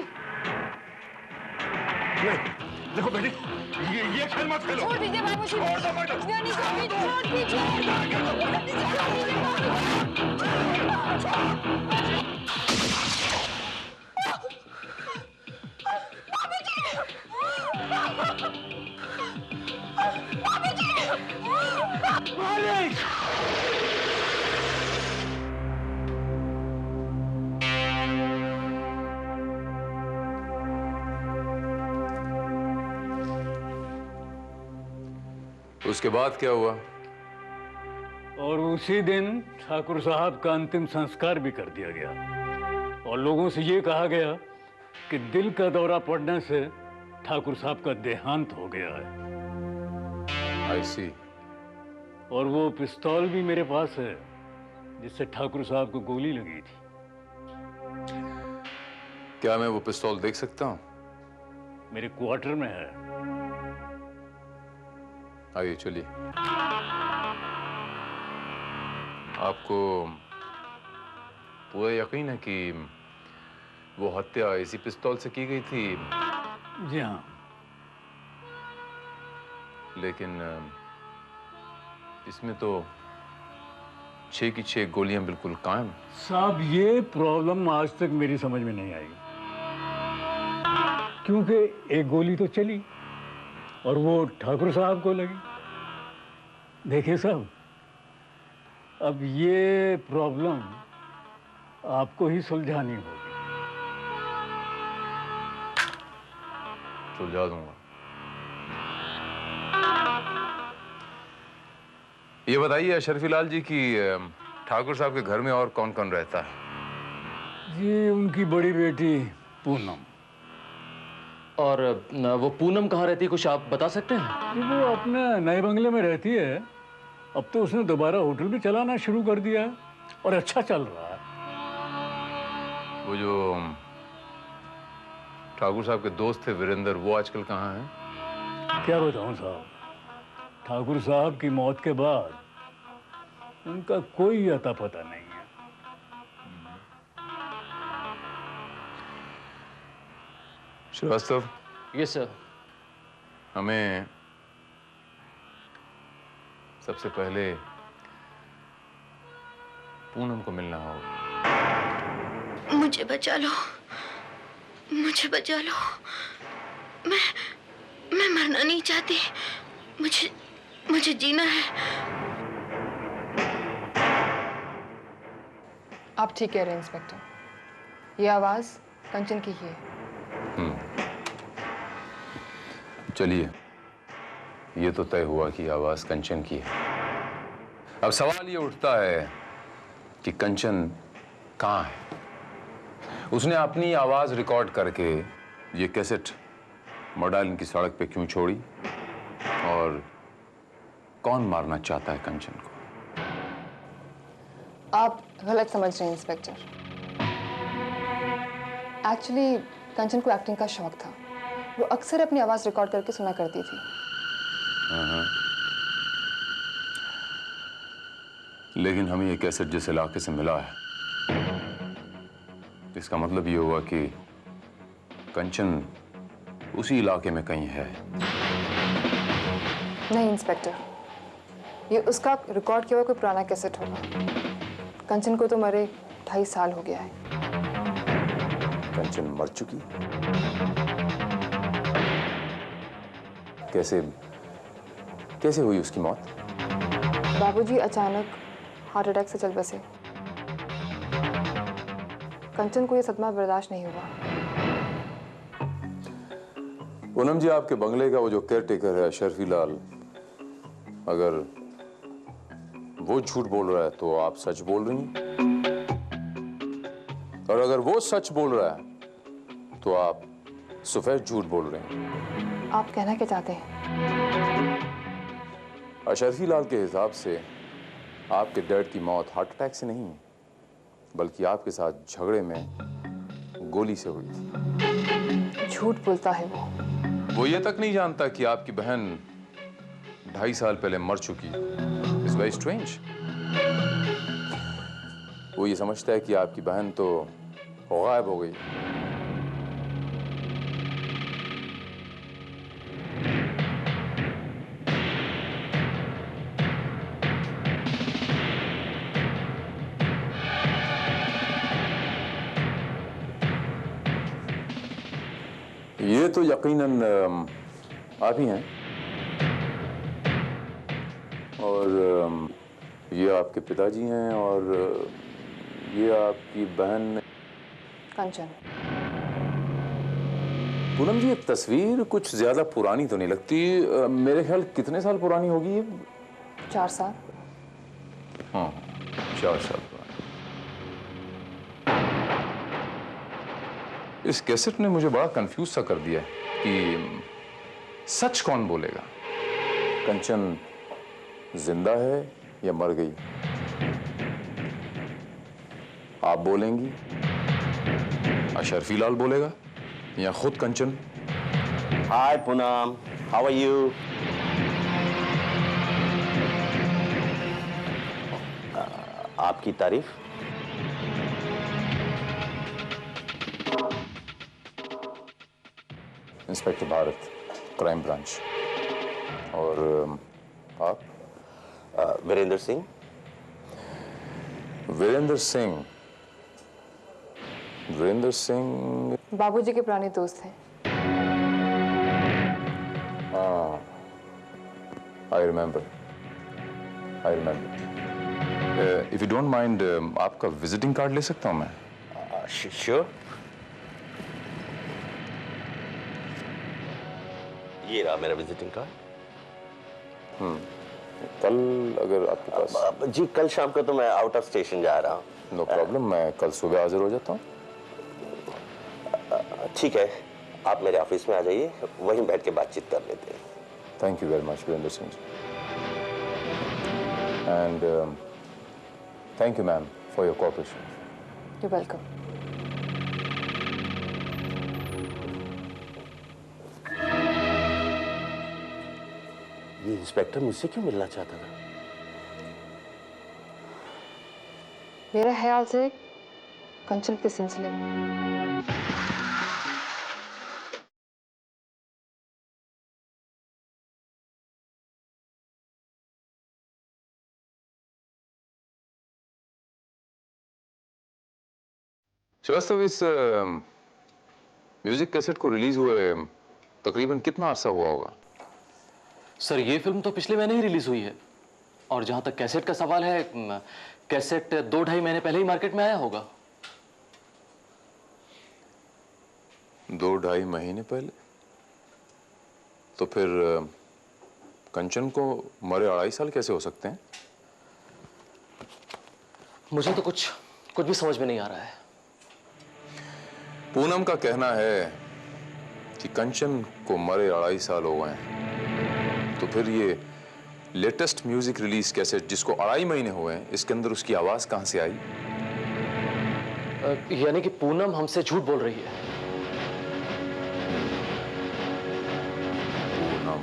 देखो बेटी, ये खेल मत खेलो। छोड़ दीजिए बाबूजी। छोड़ दो बेटा। जीना नहीं चाहती, छोड़ उसके बाद क्या हुआ? और उसी दिन ठाकुर साहब का अंतिम संस्कार भी कर दिया गया और लोगों से ये कहा गया कि दिल का दौरा पड़ने से ठाकुर साहब का देहांत हो गया है। आई सी। और वो पिस्तौल भी मेरे पास है जिससे ठाकुर साहब को गोली लगी थी। क्या मैं वो पिस्तौल देख सकता हूँ? मेरे क्वार्टर में है। आइए चलिए। आपको पूरा यकीन है कि वो हत्या इसी पिस्तौल से की गई थी? जी हाँ। लेकिन इसमें तो 6 की 6 गोलियां बिल्कुल कायम। साहब, ये प्रॉब्लम आज तक मेरी समझ में नहीं आई, क्योंकि एक गोली तो चली और वो ठाकुर साहब को लगी। देखिए साहब, अब ये प्रॉब्लम आपको ही सुलझानी होगी। सुलझा दूंगा। ये बताइए अशरफी लाल जी की ठाकुर साहब के घर में और कौन कौन रहता है? जी, उनकी बड़ी बेटी पूनम। और वो पूनम कहाँ रहती है, कुछ आप बता सकते हैं? जी, वो अपने नए बंगले में रहती है। अब तो उसने दोबारा होटल भी चलाना शुरू कर दिया और अच्छा चल रहा है। वो जो ठाकुर साहब के दोस्त थे वीरेंद्र, वो आजकल कहाँ हैं? क्या बताऊं साहब, ठाकुर साहब की मौत के बाद उनका कोई अता पता नहीं है। श्रीवास्तव। Yes sir. हमें सबसे पहले पूनम को मिलना होगा। मुझे बचा लो, मुझे बचा लो। मैं मरना नहीं चाहती। मुझे जीना है। आप ठीक कह रहे हैं इंस्पेक्टर, ये आवाज कंचन की ही है। चलिए, ये तो तय हुआ कि आवाज कंचन की है। अब सवाल ये उठता है कि कंचन कहाँ है? उसने अपनी आवाज रिकॉर्ड करके ये कैसेट मॉडर्न की सड़क पे क्यों छोड़ी? और कौन मारना चाहता है कंचन को? आप गलत समझ रहे हैं इंस्पेक्टर। एक्चुअली कंचन को एक्टिंग का शौक था। वो अक्सर अपनी आवाज रिकॉर्ड करके सुना करती थी। लेकिन हमें ये कैसेट जिस इलाके से मिला है, इसका मतलब ये हुआ कि कंचन उसी इलाके में कहीं है। नहीं इंस्पेक्टर, ये उसका रिकॉर्ड किया हुआ कोई पुराना कैसेट होगा। कंचन को तो मरे 2.5 साल हो गया है। कंचन मर चुकी? कैसे हुई उसकी मौत? बाबूजी अचानक हार्ट अटैक से चल बसे। कंचन को ये सदमा बर्दाश्त नहीं हुआ। पूनम जी, आपके बंगले का वो जो केयरटेकर है शर्फी लाल, अगर वो झूठ बोल रहा है तो आप सच बोल रही हैं, और अगर वो सच बोल रहा है तो आप सफेद झूठ बोल रहे हैं। आप कहना क्या चाहते हैं? अशरफी लाल के हिसाब से आपके डैड की मौत हार्ट अटैक से नहीं, बल्कि आपके साथ झगड़े में गोली से हुई थी। झूठ बोलता है वो ये तक नहीं जानता कि आपकी बहन 2.5 साल पहले मर चुकी है। It's very strange. वो ये समझता है कि आपकी बहन तो गायब हो गई। ये तो यकीनन आप ही हैं, और ये आपके पिताजी हैं, और ये आपकी बहन कंचन। पूनम जी, ये तस्वीर कुछ ज्यादा पुरानी तो नहीं लगती। मेरे ख्याल कितने साल पुरानी होगी ये? 4 साल। हाँ, 4 साल पुरानी। इस कैसेट ने मुझे बड़ा कंफ्यूज सा कर दिया कि सच कौन बोलेगा। कंचन जिंदा है या मर गई? आप बोलेंगी, अशरफी लाल बोलेगा, या खुद कंचन? हाय पूनम, हाउ आर यू? आपकी तारीफ। Inspector Bharat, crime branch. और आप? वीरेंद्र सिंह। वीरेंद्र सिंह। वीरेंद्र सिंह बाबूजी के पुराने दोस्त हैं। हाँ, I remember. If you don't mind, आपका विजिटिंग कार्ड ले सकता हूँ मैं? श्योर। ये रहा मेरा विजिटिंग कार्ड। कल अगर आपके पास? जी, कल शाम को तो मैं आउट ऑफ स्टेशन जा रहा हूँ। नो प्रॉब्लम, मैं कल सुबह हाजिर हो जाता हूँ। ठीक है, आप मेरे ऑफिस में आ जाइए, वहीं बैठ के बातचीत कर लेते हैं। Thank you very much Virendra Singh ji, and thank you ma'am for your cooperation. You welcome. ये इंस्पेक्टर मुझसे क्यों मिलना चाहता था? मेरे ख्याल से कंचन के सिलसिले में। श्रीवास्तव, इस म्यूजिक कैसेट को रिलीज हुए तकरीबन कितना अरसा हुआ होगा? सर, ये फिल्म तो पिछले महीने ही रिलीज हुई है, और जहां तक कैसेट का सवाल है, कैसेट 2-2.5 महीने पहले ही मार्केट में आया होगा। 2-2.5 महीने पहले? तो फिर कंचन को मरे 2.5 साल कैसे हो सकते हैं? मुझे तो कुछ भी समझ में नहीं आ रहा है। पूनम का कहना है कि कंचन को मरे 2.5 साल हो गए हैं, तो फिर ये लेटेस्ट म्यूजिक रिलीज कैसेट जिसको 2.5 महीने हुए हैं, इसके अंदर उसकी आवाज कहां से आई? यानी कि पूनम हमसे झूठ बोल रही है। पूनम?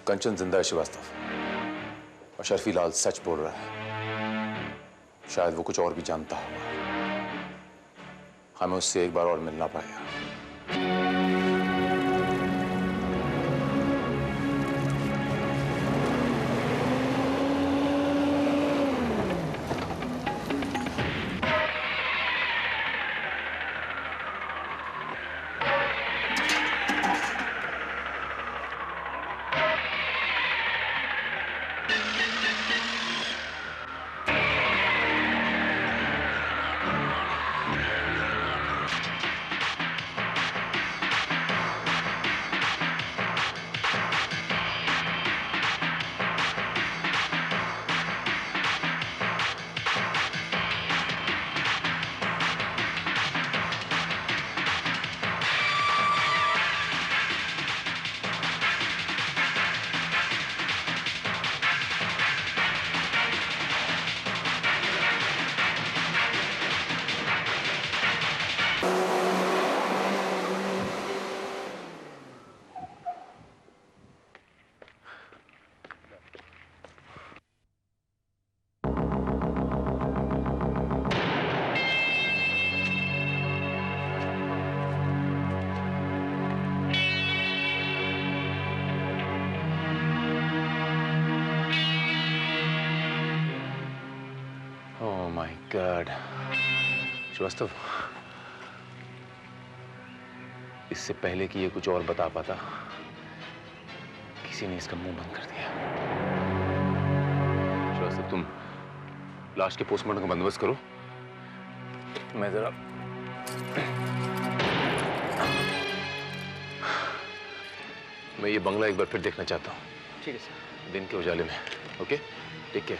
कंचन जिंदा है श्रीवास्तव, और शर्फी लाल सच बोल रहा है। शायद वो कुछ और भी जानता होगा। हमें उससे एक बार और मिलना पड़ेगा। गॉड, श्रीवास्तव, इससे पहले कि ये कुछ और बता पाता, किसी ने इसका मुंह बंद कर दिया। श्रीवास्तव, तुम लाश के पोस्टमार्टम का बंदोबस्त करो, मैं जरा मैं ये बंगला एक बार फिर देखना चाहता हूँ। ठीक है सर। दिन के उजाले में। Okay, take care.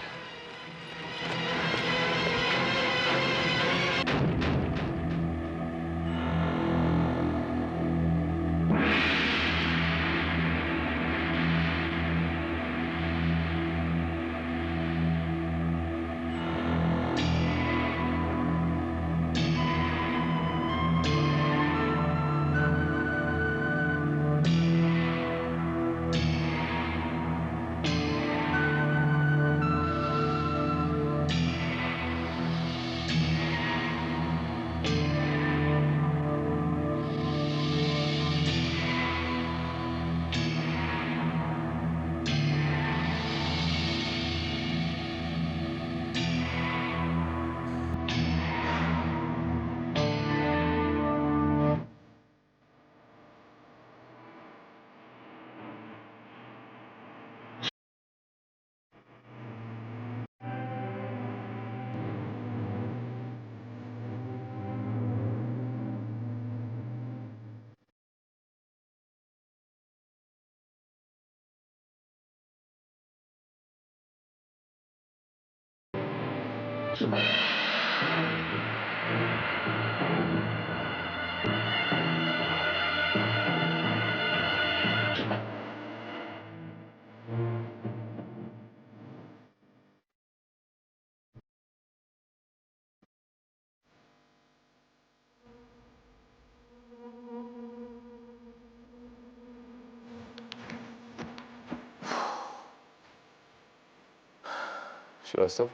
श्रीवास्तव,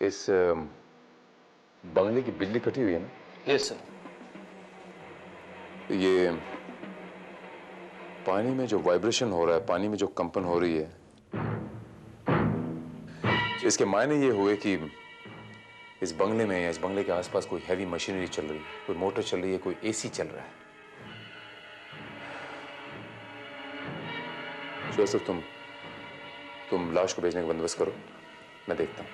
इस बंगले की बिजली कटी हुई है ना? Yes sir. ये पानी में जो वाइब्रेशन हो रहा है, पानी में जो कंपन हो रही है, इसके मायने ये हुए कि इस बंगले में या इस बंगले के आसपास कोई हैवी मशीनरी चल रही है, कोई मोटर चल रही है, कोई एसी चल रहा है। श्रीवास्तव, तुम लाश को भेजने का बंदोबस्त करो, मैं देखता हूं।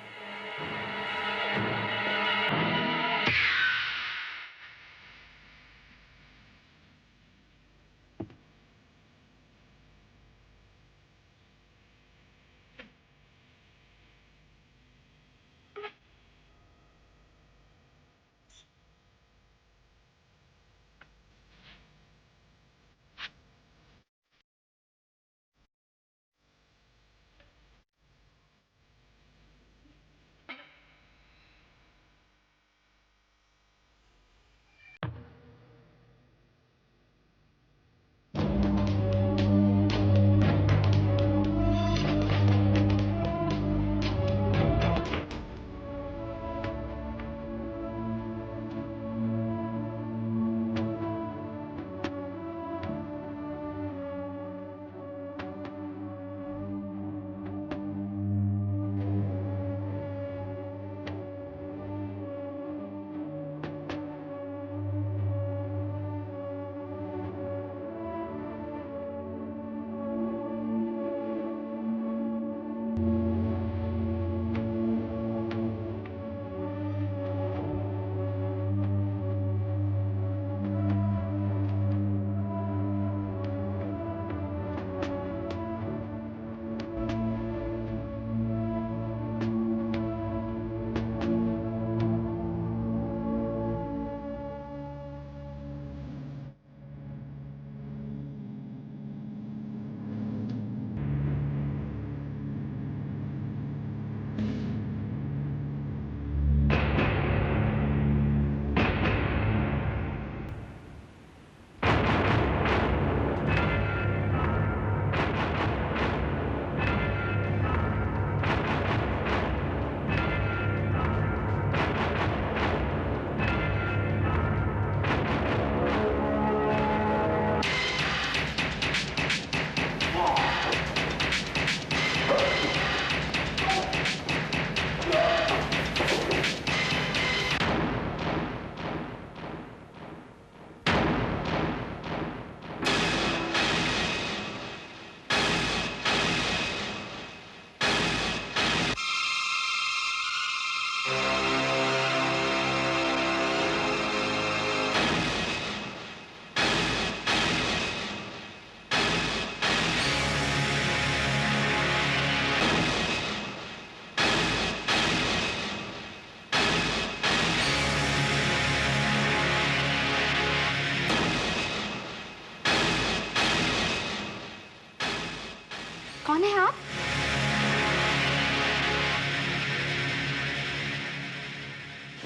कौन है आप?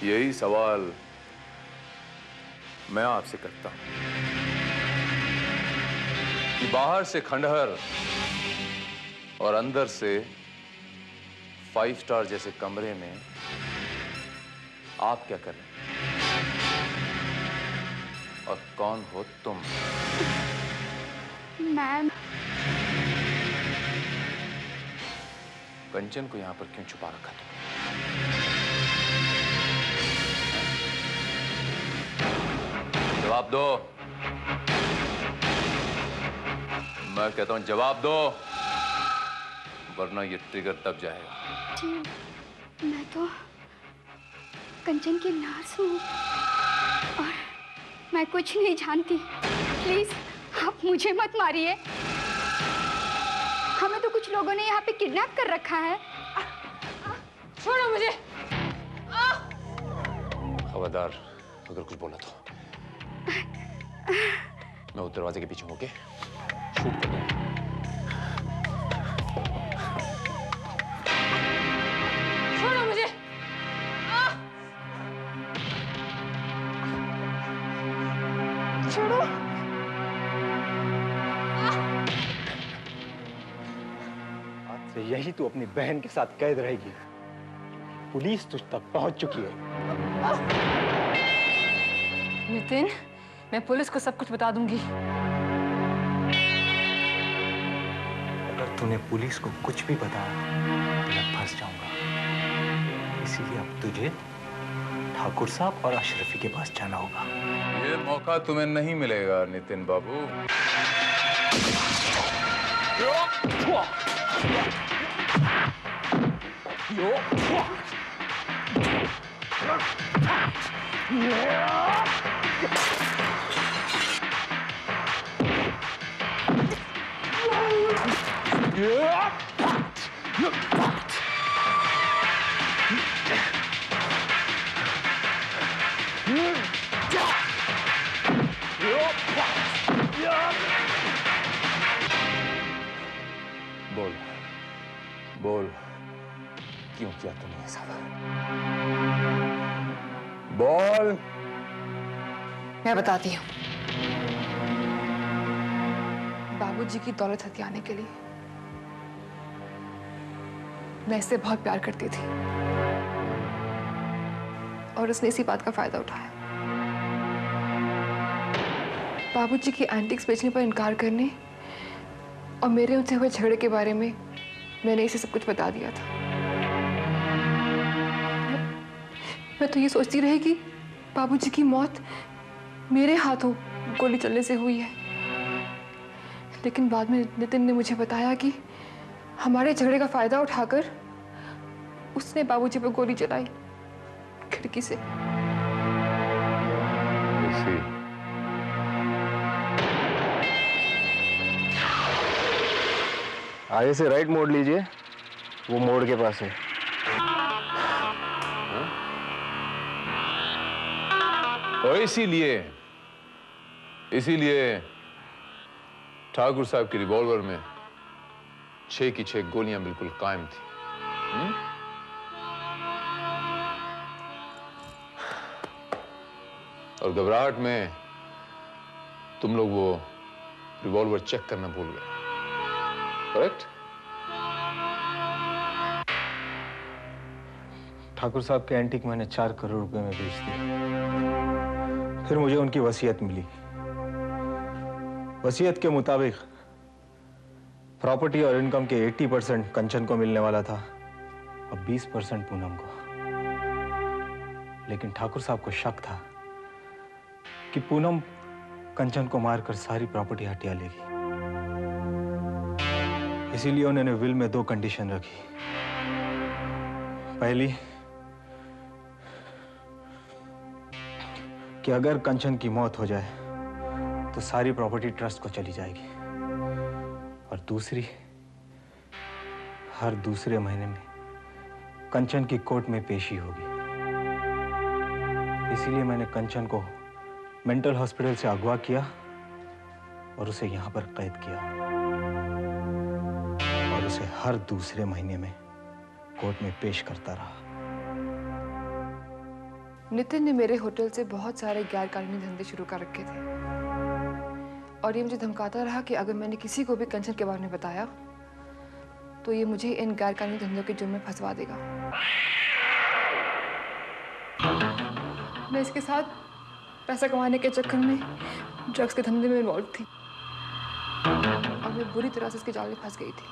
यही सवाल मैं आपसे करता हूं कि बाहर से खंडहर और अंदर से 5 स्टार जैसे कमरे में आप क्या कर रहे हैं? और कौन हो तुम? मैम, कंचन को यहां पर क्यों छुपा रखा तुमने? जवाब दो। मैं कहता हूं जवाब दो, वरना ये ट्रिगर तब जाएगा। जी, मैं तो कंचन की नर्स हूँ और मैं कुछ नहीं जानती। प्लीज आप मुझे मत मारिए। हमें तो कुछ लोगों ने यहाँ पे किडनैप कर रखा है। छोड़ो मुझे। खबरदार, अगर कुछ बोला तो मैं उस दरवाजे के पीछे होके शूट कर दूंगा। छोड़ो मुझे। छोड़ो। आज से यही तू अपनी बहन के साथ कैद रहेगी। पुलिस तुझ तक पहुंच चुकी है। नितिन, मैं पुलिस को सब कुछ बता दूंगी। अगर तूने पुलिस को कुछ भी बताया तो मैं फंस जाऊंगा। इसीलिए अब तुझे ठाकुर साहब और अशरफी के पास जाना होगा। ये मौका तुम्हें नहीं मिलेगा नितिन बाबू। बोल बोल, क्यों किया तुमने ये सब? बोल। मैं बताती हूँ। बाबूजी की दौलत हथियाने के लिए मैं इससे बहुत प्यार करती थी और उसने इसी बात का फायदा उठाया। बाबूजी की एंटिक्स बेचने पर इनकार करने और मेरे उनसे हुए झगड़े के बारे में मैंने इसे सब कुछ बता दिया था। मैं तो ये सोचती रही कि बाबूजी की मौत मेरे हाथों गोली चलने से हुई है, लेकिन बाद में नितिन ने मुझे बताया कि हमारे झगड़े का फायदा उठाकर उसने बाबूजी पर गोली चलाई खिड़की से। आगे से राइट मोड़ लीजिए, वो मोड़ के पास है। और इसीलिए ठाकुर साहब की रिवॉल्वर में 6 की 6 गोलियां बिल्कुल कायम थी। और घबराहट में तुम लोग वो रिवॉल्वर चेक करना भूल गए, करेक्ट? ठाकुर साहब के एंटीक मैंने 4 करोड़ रुपए में बेच दिए। फिर मुझे उनकी वसीयत मिली। वसीयत के मुताबिक प्रॉपर्टी और इनकम के 80% कंचन को मिलने वाला था और 20% पूनम को। लेकिन ठाकुर साहब को शक था कि पूनम कंचन को मारकर सारी प्रॉपर्टी हटिया लेगी। इसीलिए उन्होंने विल में 2 कंडीशन रखी। पहली कि अगर कंचन की मौत हो जाए तो सारी प्रॉपर्टी ट्रस्ट को चली जाएगी, और दूसरी, हर दूसरे महीने में कंचन की कोर्ट में पेशी होगी। इसीलिए मैंने कंचन को मेंटल हॉस्पिटल से अगवा किया और उसे यहां पर कैद किया, और उसे हर दूसरे महीने में कोर्ट में पेश करता रहा। नितिन ने मेरे होटल से बहुत सारे गैर कानूनी धंधे शुरू कर रखे थे और ये मुझे धमकाता रहा कि अगर मैंने किसी को भी कंचन के बारे में बताया तो ये मुझे इन गैर कानूनी धंधों के जुर्म में फंसवा देगा। मैं इसके साथ पैसा कमाने के चक्कर में ड्रग्स के धंधे में इन्वॉल्व थी और मैं बुरी तरह से इसके जाल में फंस गई थी।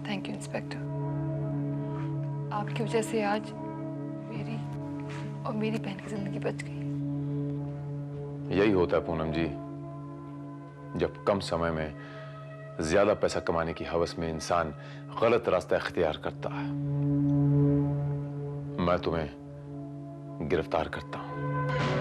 थैंक यू इंस्पेक्टर, आपकी वजह से आज मेरी और मेरी बहन की जिंदगी बच गई। यही होता है पूनम जी, जब कम समय में ज्यादा पैसा कमाने की हवस में इंसान गलत रास्ता इख्तियार करता है। मैं तुम्हें गिरफ्तार करता हूं।